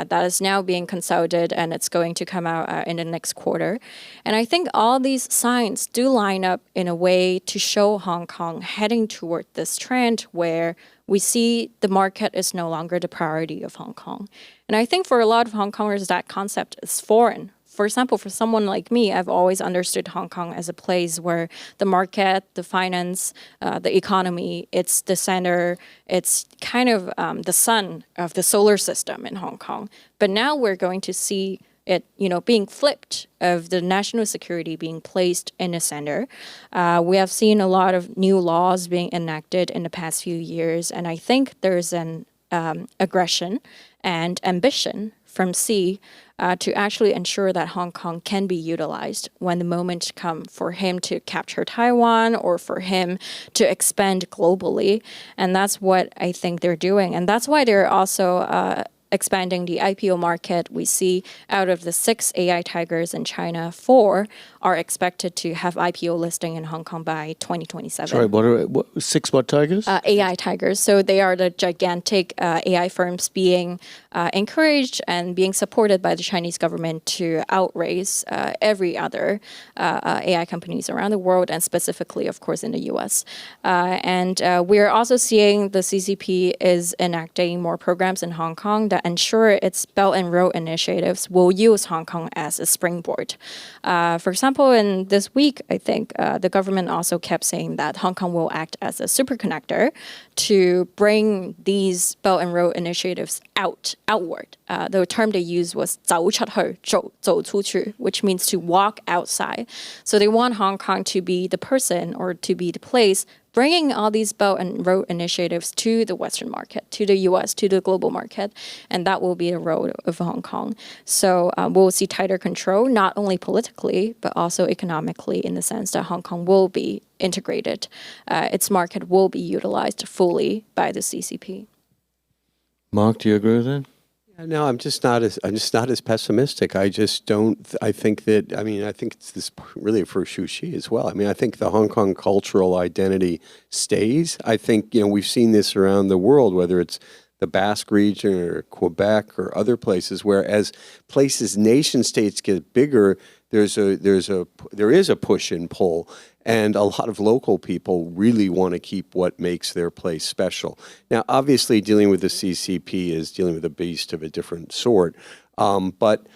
That is now being consulted, and it's going to come out in the next quarter. And I think all these signs do line up in a way to show Hong Kong heading toward this trend where we see the market is no longer the priority of Hong Kong. And I think for a lot of Hong Kongers, that concept is foreign For example, for someone like me, I've always understood Hong Kong as a place where the market, the finance, the economy, it's the center, it's kind of the sun of the solar system in Hong Kong. But now we're going to see it, being flipped, of the national security being placed in the center. We have seen a lot of new laws being enacted in the past few years, and I think there's an aggression and ambition from Xi to actually ensure that Hong Kong can be utilized when the moment comes for him to capture Taiwan or for him to expand globally. And that's what I think they're doing. And that's why they're also expanding the IPO market. We see out of the 6 AI tigers in China, 4 are expected to have IPO listing in Hong Kong by 2027. Sorry, what 6 what tigers? AI tigers. So they are the gigantic AI firms being encouraged and being supported by the Chinese government to outrace every other AI companies around the world, and specifically, of course, in the US. And we're also seeing the CCP is enacting more programs in Hong Kong that ensure its Belt and Road initiatives will use Hong Kong as a springboard. For example, in this week, I think the government also kept saying that Hong Kong will act as a superconnector to bring these Belt and Road initiatives outward. The term they used was 走出去, 走出去, which means to walk outside. So they want Hong Kong to be the person or to be the place bringing all these Belt and Road initiatives to the Western market, to the US, to the global market, and that will be the role of Hong Kong. So we'll see tighter control, not only politically, but also economically, in the sense that Hong Kong will be integrated. Its market will be utilized fully by the CCP. Mark, do you agree with that? No, I'm just not as pessimistic. I just don't. I think it's this really for Xu Xi as well. I mean, I think the Hong Kong cultural identity stays. I think we've seen this around the world, whether it's the Basque region or Quebec or other places, where as nation states get bigger, there is a push and pull. And a lot of local people really want to keep what makes their place special. Now, obviously, dealing with the CCP is dealing with a beast of a different sort. But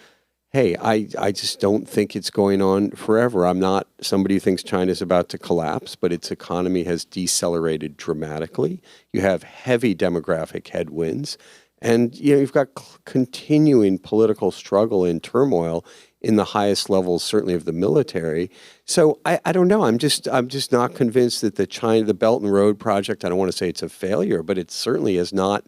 hey, I just don't think it's going on forever. I'm not somebody who thinks China's about to collapse, but its economy has decelerated dramatically. You have heavy demographic headwinds. And you've got continuing political struggle and turmoil in the highest levels, certainly of the military. So I don't know. I'm just not convinced that the Belt and Road project, I don't want to say it's a failure, but it certainly has not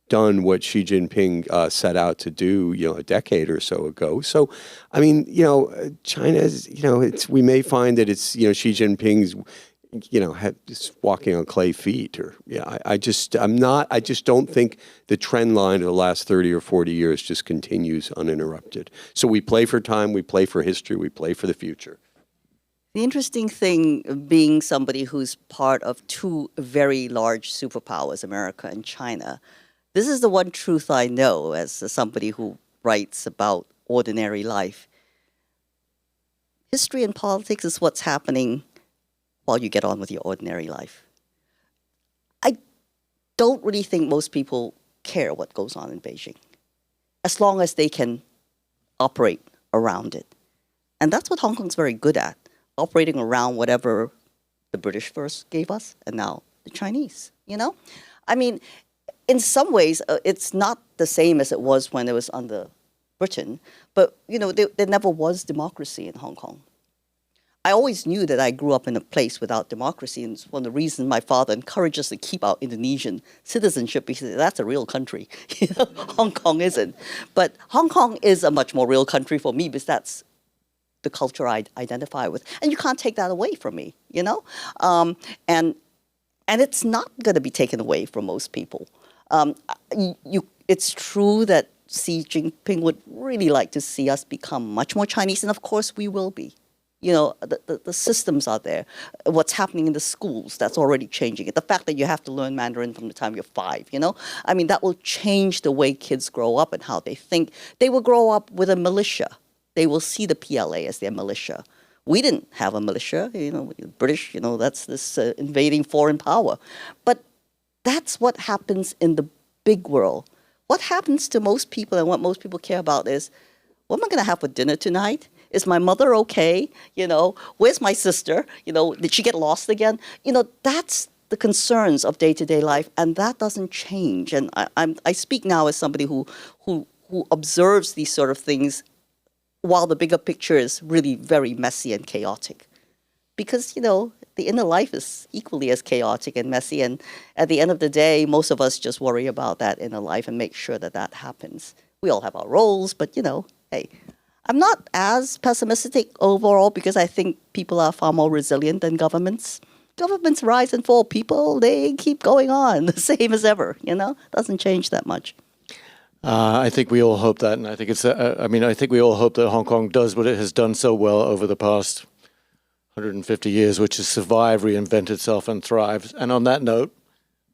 done what Xi Jinping set out to do, a decade or so ago. So, I mean, China's, we may find that it's, Xi Jinping's, just walking on clay feet, or I just don't think the trend line of the last 30 or 40 years just continues uninterrupted. So we play for time, we play for history, we play for the future. The interesting thing, being somebody who's part of 2 very large superpowers, America and China, this is the one truth I know as somebody who writes about ordinary life. History and politics is what's happening while you get on with your ordinary life. I don't really think most people care what goes on in Beijing, as long as they can operate around it. And that's what Hong Kong's very good at, operating around whatever the British first gave us and now the Chinese, I mean, in some ways, it's not the same as it was when it was under Britain, but, there never was democracy in Hong Kong. I always knew that I grew up in a place without democracy, and it's one of the reasons my father encouraged us to keep our Indonesian citizenship, because that's a real country. Hong Kong isn't. But Hong Kong is a much more real country for me, because that's the culture I identify with. And you can't take that away from me, And it's not going to be taken away from most people. It's true that Xi Jinping would really like to see us become much more Chinese, and of course we will be. The systems are there. What's happening in the schools, that's already changing it. The fact that you have to learn Mandarin from the time you're 5, I mean, that will change the way kids grow up and how they think. They will grow up with a militia. They will see the PLA as their militia. We didn't have a militia, British, that's this invading foreign power. But that's what happens in the big world. What happens to most people and what most people care about is, what am I going to have for dinner tonight? Is my mother okay? Where's my sister? Did she get lost again? That's the concerns of day-to-day life, and that doesn't change. And I speak now as somebody who observes these sort of things while the bigger picture is really very messy and chaotic. Because, the inner life is equally as chaotic and messy. And at the end of the day, most of us just worry about that inner life and make sure that that happens. We all have our roles, but, hey, I'm not as pessimistic overall because I think people are far more resilient than governments. Governments rise and fall. People, they keep going on the same as ever, Doesn't change that much. I think we all hope that, and I think I think we all hope that Hong Kong does what it has done so well over the past 150 years, which is survive, reinvent itself, and thrive. And on that note,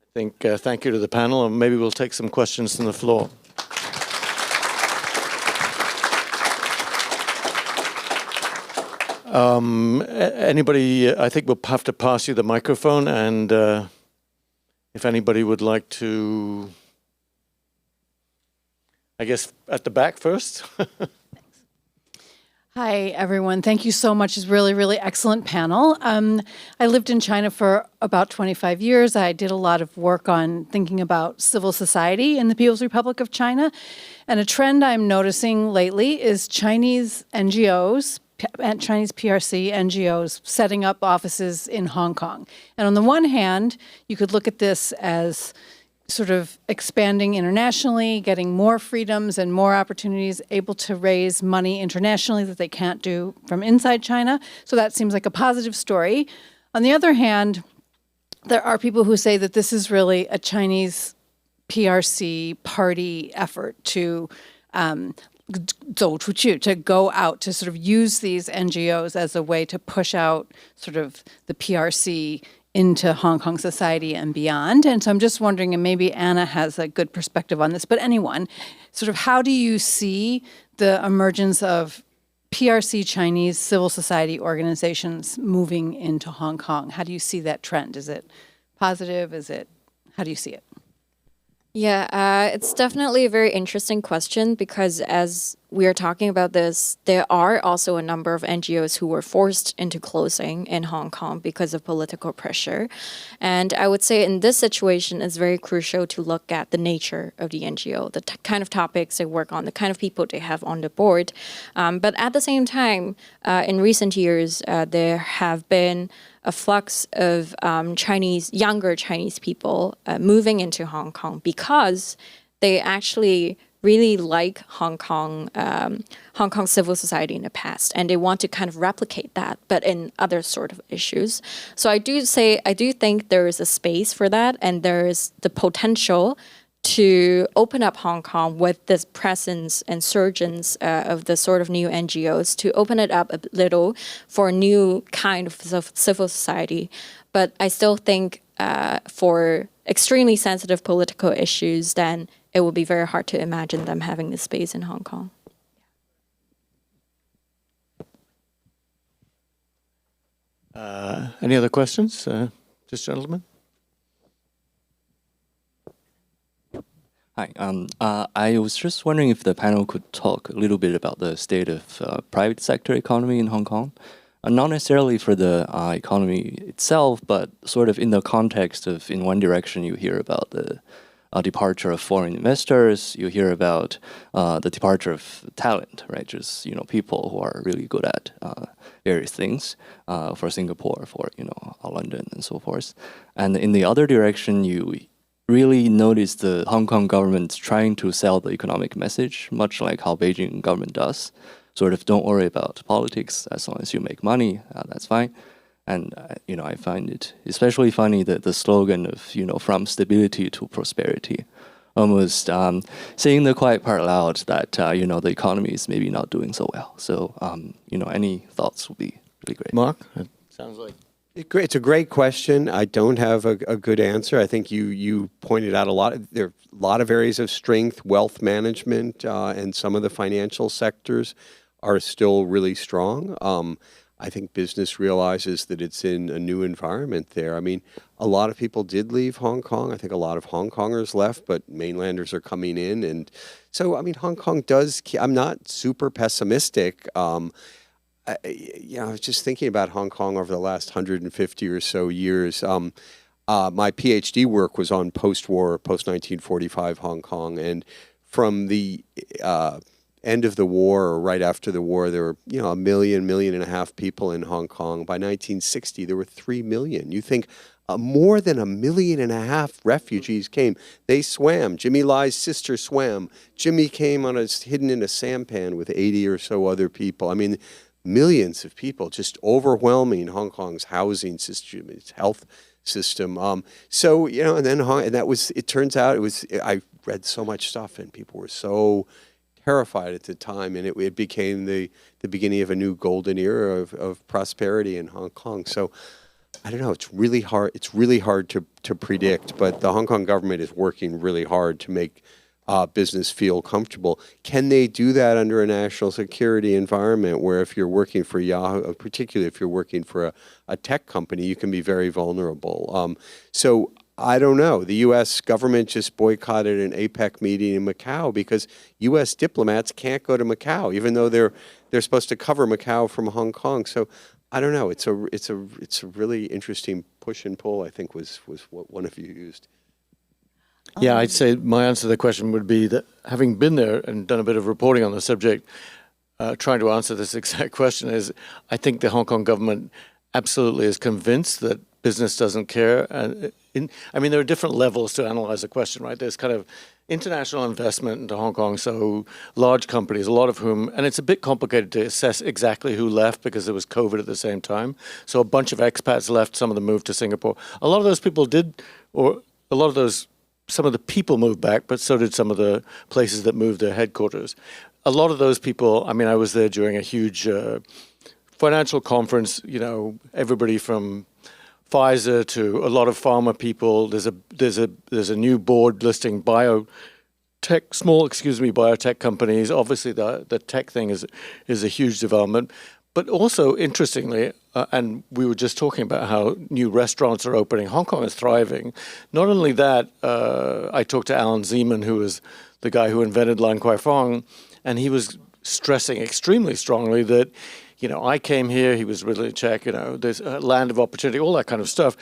I think thank you to the panel, and maybe we'll take some questions from the floor. Anybody? I think we'll have to pass you the microphone, and if anybody would like to, I guess at the back first. Hi, everyone. Thank you so much. It's really, really excellent panel. I lived in China for about 25 years. I did a lot of work on thinking about civil society in the People's Republic of China. And a trend I'm noticing lately is Chinese NGOs, Chinese PRC NGOs setting up offices in Hong Kong. And on the one hand, you could look at this as sort of expanding internationally, getting more freedoms and more opportunities, able to raise money internationally that they can't do from inside China. So that seems like a positive story. On the other hand, there are people who say that this is really a Chinese PRC party effort to to go out, to sort of use these NGOs as a way to push out sort of the PRC into Hong Kong society and beyond. And so I'm just wondering, and maybe Anna has a good perspective on this, but anyone, sort of how do you see the emergence of PRC Chinese civil society organizations moving into Hong Kong? How do you see that trend? Is it positive? How do you see it? Yeah, it's definitely a very interesting question because as we are talking about this, there are also a number of NGOs who were forced into closing in Hong Kong because of political pressure. And I would say in this situation, it's very crucial to look at the nature of the NGO, the kind of topics they work on, the kind of people they have on the board. But at the same time, in recent years, there have been a flux of younger Chinese people moving into Hong Kong because they actually really like Hong Kong civil society in the past, and they want to kind of replicate that, but in other sort of issues. So I do think there is a space for that, and there is the potential to open up Hong Kong with this presence and surgence of the sort of new NGOs, to open it up a little for a new kind of civil society. But I still think for extremely sensitive political issues, then it will be very hard to imagine them having this space in Hong Kong. Any other questions? This gentleman? Hi. I was just wondering if the panel could talk a little bit about the state of private sector economy in Hong Kong. Not necessarily for the economy itself, but sort of in the context of, in one direction, you hear about the departure of foreign investors, you hear about the departure of talent, right? Just, people who are really good at various things for Singapore, for, London and so forth. And in the other direction, you really notice the Hong Kong government trying to sell the economic message, much like how Beijing government does. Sort of don't worry about politics as long as you make money, that's fine. And, I find it especially funny that the slogan of, from stability to prosperity, almost saying the quiet part loud that, the economy is maybe not doing so well. So, any thoughts would be really great. Mark? It sounds like... It's a great question. I don't have a good answer. I think you pointed out there are a lot of areas of strength, wealth management, and some of the financial sectors are still really strong. I think business realizes that it's in a new environment there. I mean, a lot of people did leave Hong Kong. I think a lot of Hong Kongers left, but mainlanders are coming in. And so, I mean, Hong Kong does, I'm not super pessimistic. I was just thinking about Hong Kong over the last 150 or so years. My PhD work was on post-war, post-1945 Hong Kong. And from the end of the war or right after the war, there were, a million and a half people in Hong Kong. By 1960, there were 3 million. You think more than 1.5 million refugees came. They swam. Jimmy Lai's sister swam. Jimmy came hidden in a sampan with 80 or so other people. I mean, millions of people, just overwhelming Hong Kong's housing system, its health system. And then it turns out I read so much stuff and people were so terrified at the time, and it became the beginning of a new golden era of prosperity in Hong Kong. So I don't know, it's really hard to predict, but the Hong Kong government is working really hard to make business feel comfortable. Can they do that under a national security environment where if you're working for Yahoo, particularly if you're working for a tech company, you can be very vulnerable? So I don't know. The U.S. government just boycotted an APEC meeting in Macau because U.S. diplomats can't go to Macau, even though they're supposed to cover Macau from Hong Kong. So I don't know. It's a really interesting push and pull, I think was what one of you used. Yeah, I'd say my answer to the question would be that having been there and done a bit of reporting on the subject, trying to answer this exact question is, I think the Hong Kong government absolutely is convinced that business doesn't care. And there are different levels to analyze the question, right? There's kind of international investment into Hong Kong, so large companies, a lot of whom, and it's a bit complicated to assess exactly who left because there was COVID at the same time. So a bunch of expats left, some of them moved to Singapore. A lot of those people some of the people moved back, but so did some of the places that moved their headquarters. A lot of those people, I was there during a huge financial conference, everybody from Pfizer to a lot of pharma people. There's a new board listing biotech companies. Obviously, the tech thing is a huge development. But also, interestingly, and we were just talking about how new restaurants are opening. Hong Kong is thriving. Not only that, I talked to Alan Zeman, who was the guy who invented Lan Kwai Fong, and he was stressing extremely strongly that, I came here, he was really Czech, there's a land of opportunity, all that kind of stuff.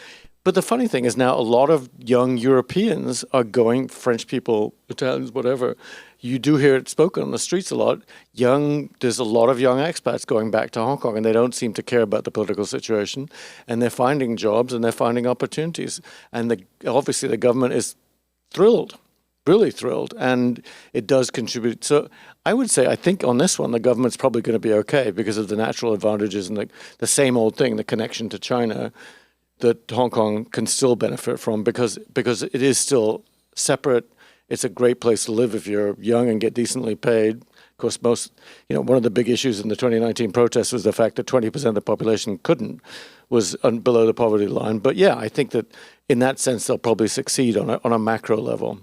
But the funny thing is now a lot of young Europeans are going, French people, Italians, whatever. You do hear it spoken on the streets a lot. There's a lot of young expats going back to Hong Kong, and they don't seem to care about the political situation. And they're finding jobs and they're finding opportunities. And obviously the government is thrilled, really thrilled, and it does contribute. So I would say, I think on this one, the government's probably going to be okay because of the natural advantages and the same old thing, the connection to China that Hong Kong can still benefit from because it is still separate. It's a great place to live if you're young and get decently paid. Of course, one of the big issues in the 2019 protests was the fact that 20% of the population was below the poverty line. But yeah, I think that in that sense, they'll probably succeed on a macro level.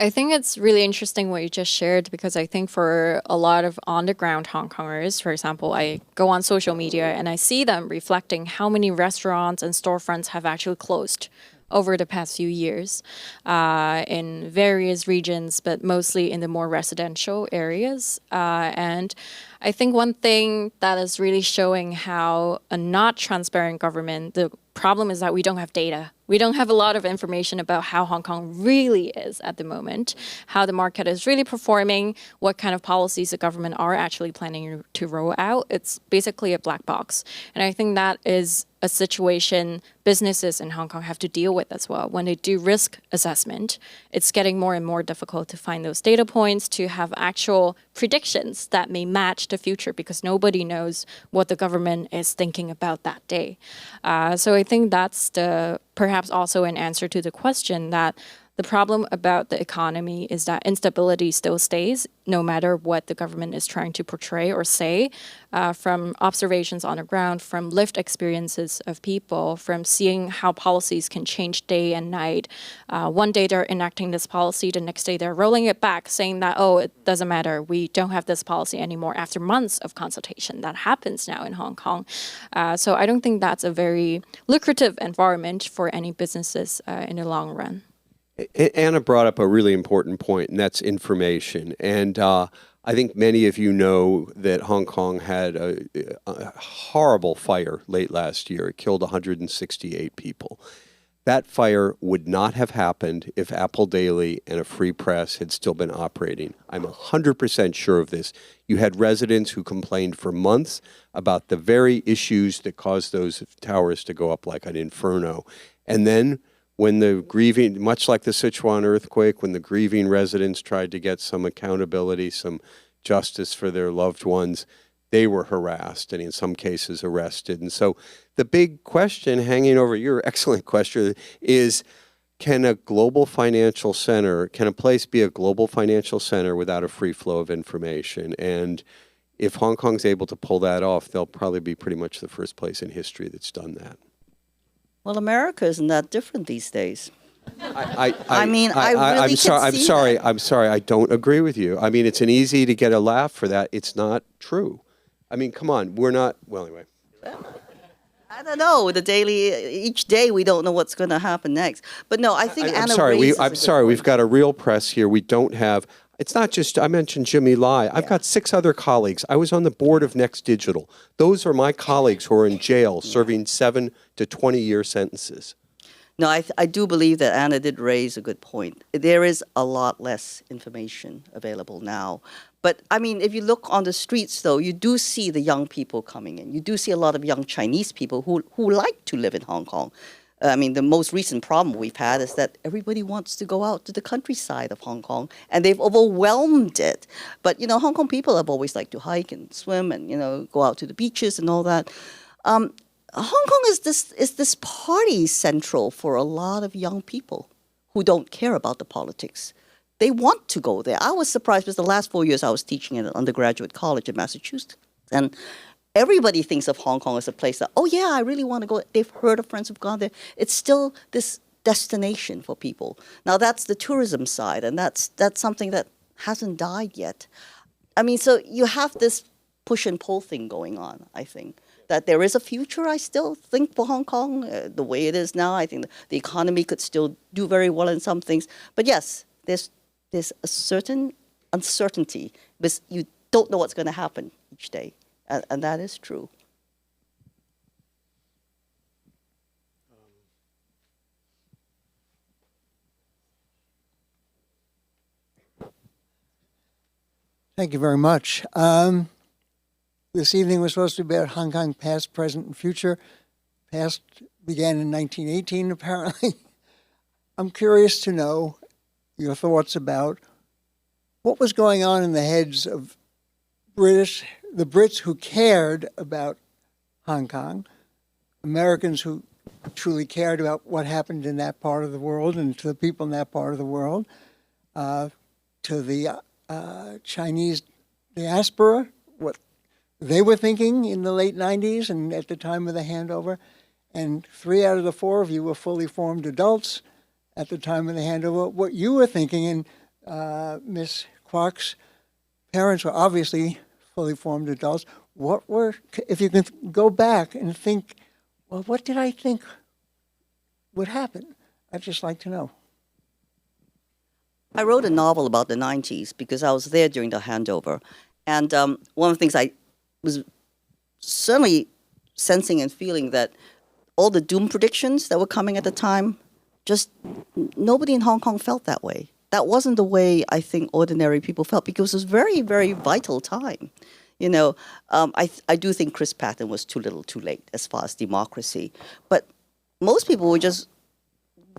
I think it's really interesting what you just shared because I think for a lot of on-the-ground Hong Kongers, for example, I go on social media and I see them reflecting how many restaurants and storefronts have actually closed over the past few years in various regions, but mostly in the more residential areas. And I think one thing that is really showing how a not transparent government, the problem is that we don't have data. We don't have a lot of information about how Hong Kong really is at the moment, how the market is really performing, what kind of policies the government are actually planning to roll out. It's basically a black box. And I think that is a situation businesses in Hong Kong have to deal with as well. When they do risk assessment, it's getting more and more difficult to find those data points, to have actual predictions that may match the future because nobody knows what the government is thinking about that day. So I think that's perhaps also an answer to the question that The problem about the economy is that instability still stays, no matter what the government is trying to portray or say. From observations on the ground, from lived experiences of people, from seeing how policies can change day and night. One day they're enacting this policy, the next day they're rolling it back, saying that, oh, it doesn't matter, we don't have this policy anymore after months of consultation. That happens now in Hong Kong. So I don't think that's a very lucrative environment for any businesses in the long run. Anna brought up a really important point, and that's information. And I think many of you know that Hong Kong had a horrible fire late last year. It killed 168 people. That fire would not have happened if Apple Daily and a free press had still been operating. I'm 100% sure of this. You had residents who complained for months about the very issues that caused those towers to go up like an inferno. And then when the grieving, much like the Sichuan earthquake, when the grieving residents tried to get some accountability, some justice for their loved ones, they were harassed and in some cases arrested. And so the big question hanging over your excellent question is, can a global financial center, can a place be a global financial center without a free flow of information? And if Hong Kong's able to pull that off, they'll probably be pretty much the first place in history that's done that. Well, America isn't that different these days. I'm sorry. I don't agree with you. I mean, it's an easy to get a laugh for that. It's not true. I mean, come on. We're not, well, anyway. I don't know. Each day we don't know what's going to happen next. But no, I think I'm Anna sorry. raises a I'm good sorry. point. We've got a real press here. We don't have. It's not just. I mentioned Jimmy Lai. I've got 6 other colleagues. I was on the board of Next Digital. Those are my colleagues who are in jail, serving 7 to 20-year sentences. No, I do believe that Anna did raise a good point. There is a lot less information available now. But, I mean, if you look on the streets, though, you do see the young people coming in. You do see a lot of young Chinese people who like to live in Hong Kong. I mean, the most recent problem we've had is that everybody wants to go out to the countryside of Hong Kong, and they've overwhelmed it. But, you know, Hong Kong people have always liked to hike and swim and, you know, go out to the beaches and all that. Hong Kong is this party central for a lot of young people who don't care about the politics. They want to go there. I was surprised because the last 4 years I was teaching at an undergraduate college in Massachusetts. And everybody thinks of Hong Kong as a place that, oh yeah, I really want to go. They've heard of friends who've gone there. It's still this destination for people. Now that's the tourism side, and that's something that hasn't died yet. I mean, so you have this push and pull thing going on, I think. That there is a future, I still think, for Hong Kong, the way it is now. I think the economy could still do very well in some things. But yes, there's a certain uncertainty because you don't know what's going to happen each day. And that is true. Thank you very much. This evening was supposed to be about Hong Kong past, present, and future. Past began in 1918, apparently. I'm curious to know your thoughts about what was going on in the heads of the Brits who cared about Hong Kong, Americans who truly cared about what happened in that part of the world and to the people in that part of the world, to the Chinese diaspora, what they were thinking in the late 90s and at the time of the handover. And 3 out of the 4 of you were fully formed adults at the time of the handover. What you were thinking, and Ms. Kwok's parents were obviously fully formed adults. What were, if you can go back and think, well, what did I think would happen? I'd just like to know. I wrote a novel about the 90s because I was there during the handover. And one of the things I was certainly sensing and feeling that all the doom predictions that were coming at the time, just nobody in Hong Kong felt that way. That wasn't the way I think ordinary people felt because it was a very, very vital time. You know, I do think Chris Patten was too little too late as far as democracy. But most people were just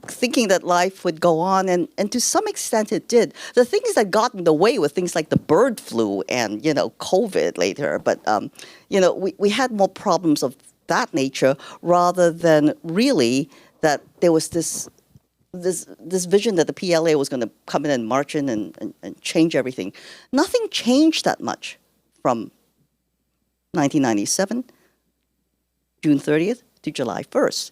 thinking that life would go on, and to some extent it did. The things that got in the way were things like the bird flu and, you know, COVID later. But, you know, we had more problems of that nature rather than really that there was this this vision that the PLA was going to come in and march in and change everything. Nothing changed that much from 1997, June 30th to July 1st.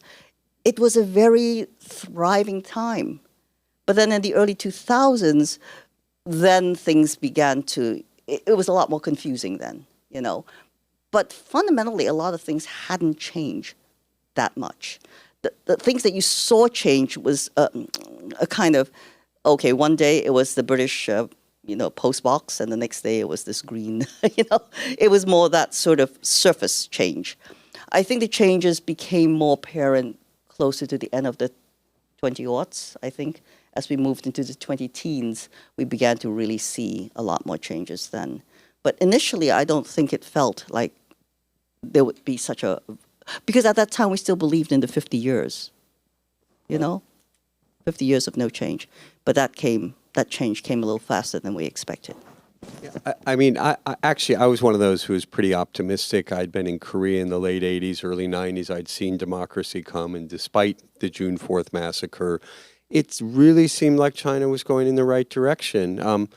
It was a very thriving time. But then in the early 2000s, then things began to, it was a lot more confusing then, you know. But fundamentally, a lot of things hadn't changed that much. The things that you saw change was a kind of, okay, one day it was the British, post box, and the next day it was this green, It was more that sort of surface change. I think the changes became more apparent closer to the end of the 20-aughts, I think. As we moved into the 20-teens, we began to really see a lot more changes then. But initially, I don't think it felt like there would be such a... Because at that time, we still believed in the 50 years, 50 years of no change. But that change came a little faster than we expected. I was one of those who was pretty optimistic. I'd been in Korea in the late 80s, early 90s. I'd seen democracy come, and despite the June 4th massacre, it really seemed like China was going in the right direction.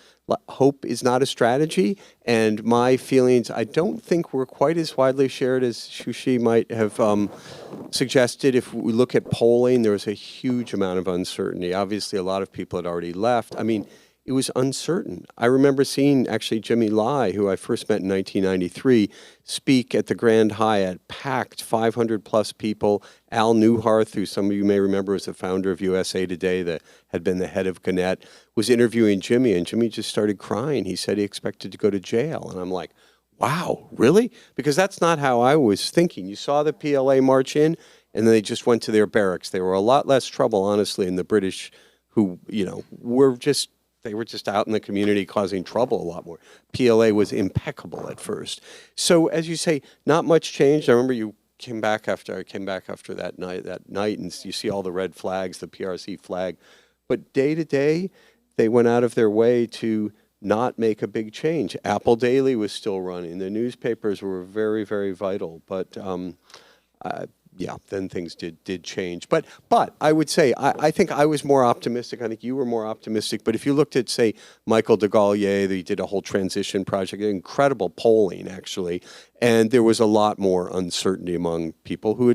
Hope is not a strategy, and my feelings, I don't think were quite as widely shared as Shushi might have suggested. If we look at polling, there was a huge amount of uncertainty. Obviously, a lot of people had already left. It was uncertain. I remember seeing actually Jimmy Lai, who I first met in 1993, speak at the Grand Hyatt, packed 500 plus people. Al Newharth, who some of you may remember was the founder of USA Today, that had been the head of Gannett, was interviewing Jimmy, and Jimmy just started crying. He said he expected to go to jail. And I'm like, wow, really? Because that's not how I was thinking. You saw the PLA march in, and then they just went to their barracks. They were a lot less trouble, honestly, than the British, who, they were just out in the community causing trouble a lot more. PLA was impeccable at first. So as you say, not much changed. I remember I came back after that night, and you see all the red flags, the PRC flag. But day to day, they went out of their way to not make a big change. Apple Daily was still running. The newspapers were very, very vital. But then things did change. But I would say, I think I was more optimistic. I think you were more optimistic. But if you looked at, say, Michael de Gallier, he did a whole transition project, incredible polling, actually. And there was a lot more uncertainty among people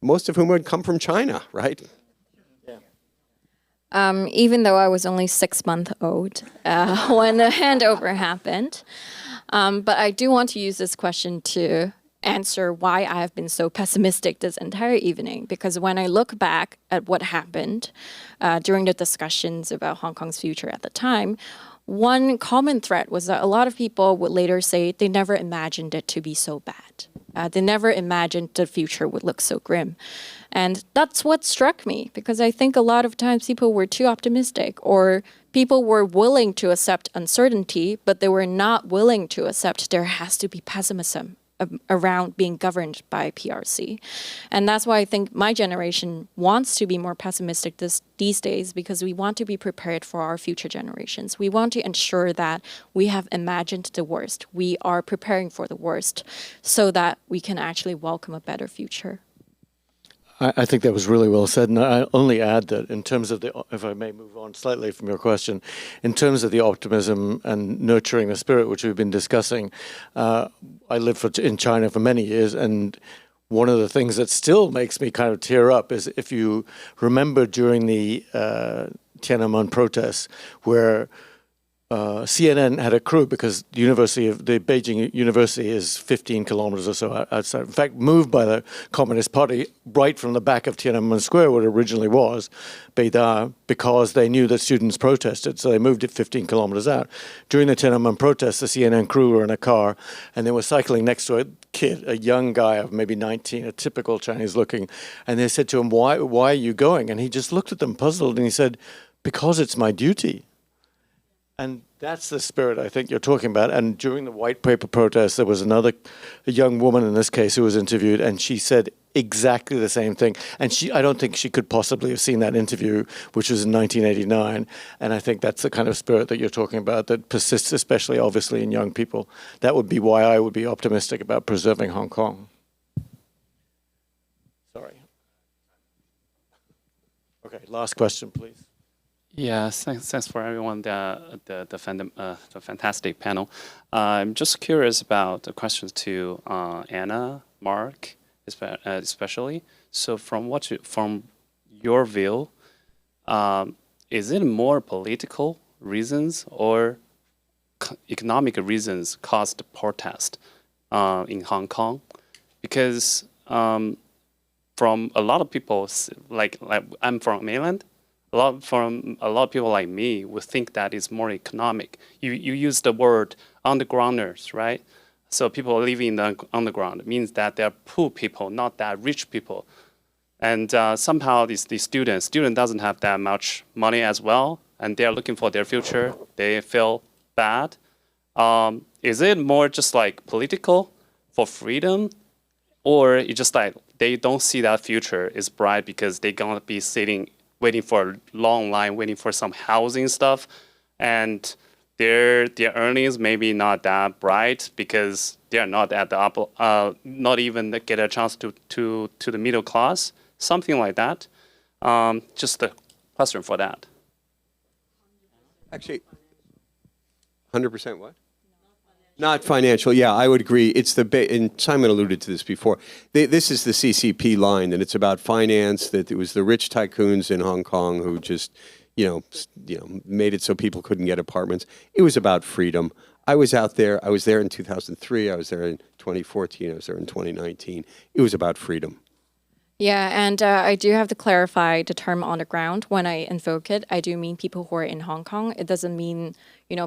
most of whom had come from China, right? Even though I was only 6 months old when the handover happened. But I do want to use this question to answer why I have been so pessimistic this entire evening. Because when I look back at what happened during the discussions about Hong Kong's future at the time, one common thread was that a lot of people would later say they never imagined it to be so bad. They never imagined the future would look so grim. And that's what struck me, because I think a lot of times people were too optimistic, or people were willing to accept uncertainty, but they were not willing to accept there has to be pessimism around being governed by PRC. And that's why I think my generation wants to be more pessimistic these days, because we want to be prepared for our future generations. We want to ensure that we have imagined the worst. We are preparing for the worst so that we can actually welcome a better future. I think that was really well said, and I only add that in terms of if I may move on slightly from your question, in terms of the optimism and nurturing the spirit which we've been discussing, I lived in China for many years, and one of the things that still makes me kind of tear up is if you remember during the Tiananmen protests, where CNN had a crew, because the Beijing University is 15 kilometers or so outside. In fact, moved by the Communist Party right from the back of Tiananmen Square, where it originally was, Beida, because they knew that students protested, so they moved it 15 kilometers out. During the Tiananmen protests, the CNN crew were in a car, and they were cycling next to a kid, a young guy of maybe 19, a typical Chinese looking, and they said to him, why are you going? And he just looked at them puzzled, and he said, because it's my duty. And that's the spirit I think you're talking about. And during the white paper protest, there was a young woman in this case who was interviewed, and she said exactly the same thing. And I don't think she could possibly have seen that interview, which was in 1989. And I think that's the kind of spirit that you're talking about that persists, especially obviously in young people. That would be why I would be optimistic about preserving Hong Kong. Sorry. Okay, last question, please. Yeah, thanks for everyone, the fantastic panel. I'm just curious about the questions to Anna, Mark, especially. So from your view, is it more political reasons or economic reasons caused the protest in Hong Kong? Because from a lot of people, like I'm from mainland, a lot of people like me would think that it's more economic. You use the word undergrounders, right? So people living in the underground means that they're poor people, not that rich people. And somehow these student doesn't have that much money as well, and they're looking for their future. They feel bad. Is it more just like political for freedom, or it's just like they don't see that future is bright because they're gonna be waiting for a long line, waiting for some housing stuff, and their earnings maybe not that bright because they're not at the upper, not even get a chance to the middle class, something like that. Just a question for that. Actually, 100% what? Not financial. Yeah, I would agree. It's and Simon alluded to this before. This is the CCP line, and it's about finance. That it was the rich tycoons in Hong Kong who just, made it so people couldn't get apartments. It was about freedom. I was out there. I was there in 2003. I was there in 2014. I was there in 2019. It was about freedom. Yeah, and I do have to clarify the term on the ground. When I invoke it, I do mean people who are in Hong Kong. It doesn't mean,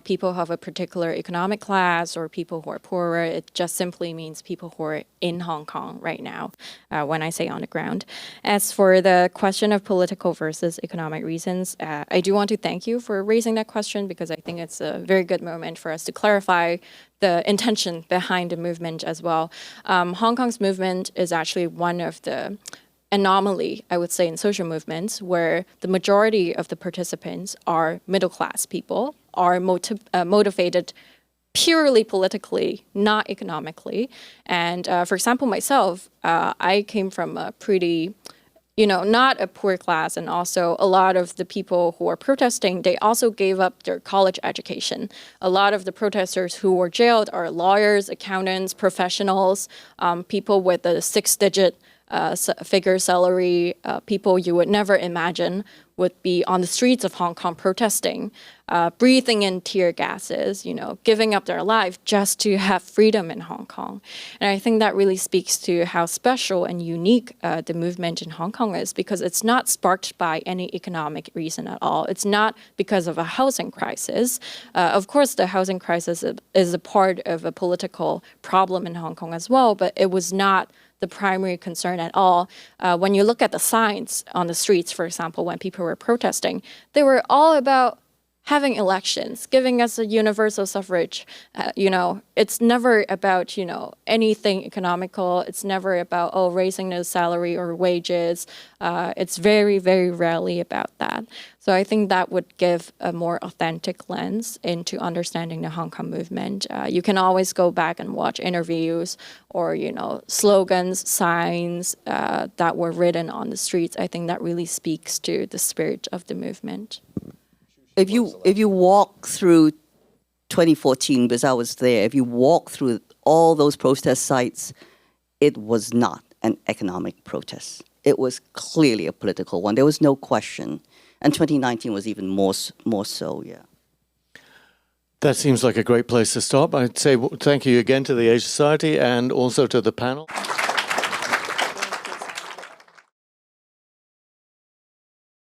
people who have a particular economic class or people who are poorer. It just simply means people who are in Hong Kong right now, when I say on the ground. As for the question of political versus economic reasons, I do want to thank you for raising that question because I think it's a very good moment for us to clarify the intention behind the movement as well. Hong Kong's movement is actually one of the anomaly, I would say, in social movements where the majority of the participants are middle-class people, are motivated purely politically, not economically. And for example, myself, I came from a pretty, not a poor class, and also a lot of the people who are protesting, they also gave up their college education. A lot of the protesters who were jailed are lawyers, accountants, professionals, people with a six-digit figure salary, people you would never imagine would be on the streets of Hong Kong protesting, breathing in tear gases, giving up their life just to have freedom in Hong Kong. And I think that really speaks to how special and unique the movement in Hong Kong is because it's not sparked by any economic reason at all. It's not because of a housing crisis. Of course, the housing crisis is a part of a political problem in Hong Kong as well, but it was not the primary concern at all. When you look at the signs on the streets, for example, when people were protesting, they were all about having elections, giving us a universal suffrage. It's never about, anything economical. It's never about, raising the salary or wages. It's very, very rarely about that. So I think that would give a more authentic lens into understanding the Hong Kong movement. You can always go back and watch interviews or, slogans, signs that were written on the streets. I think that really speaks to the spirit of the movement. If you walk through 2014, because I was there, if you walk through all those protest sites, it was not an economic protest. It was clearly a political one. There was no question. And 2019 was even more so, yeah. That seems like a great place to stop. I'd say thank you again to the Asia Society and also to the panel.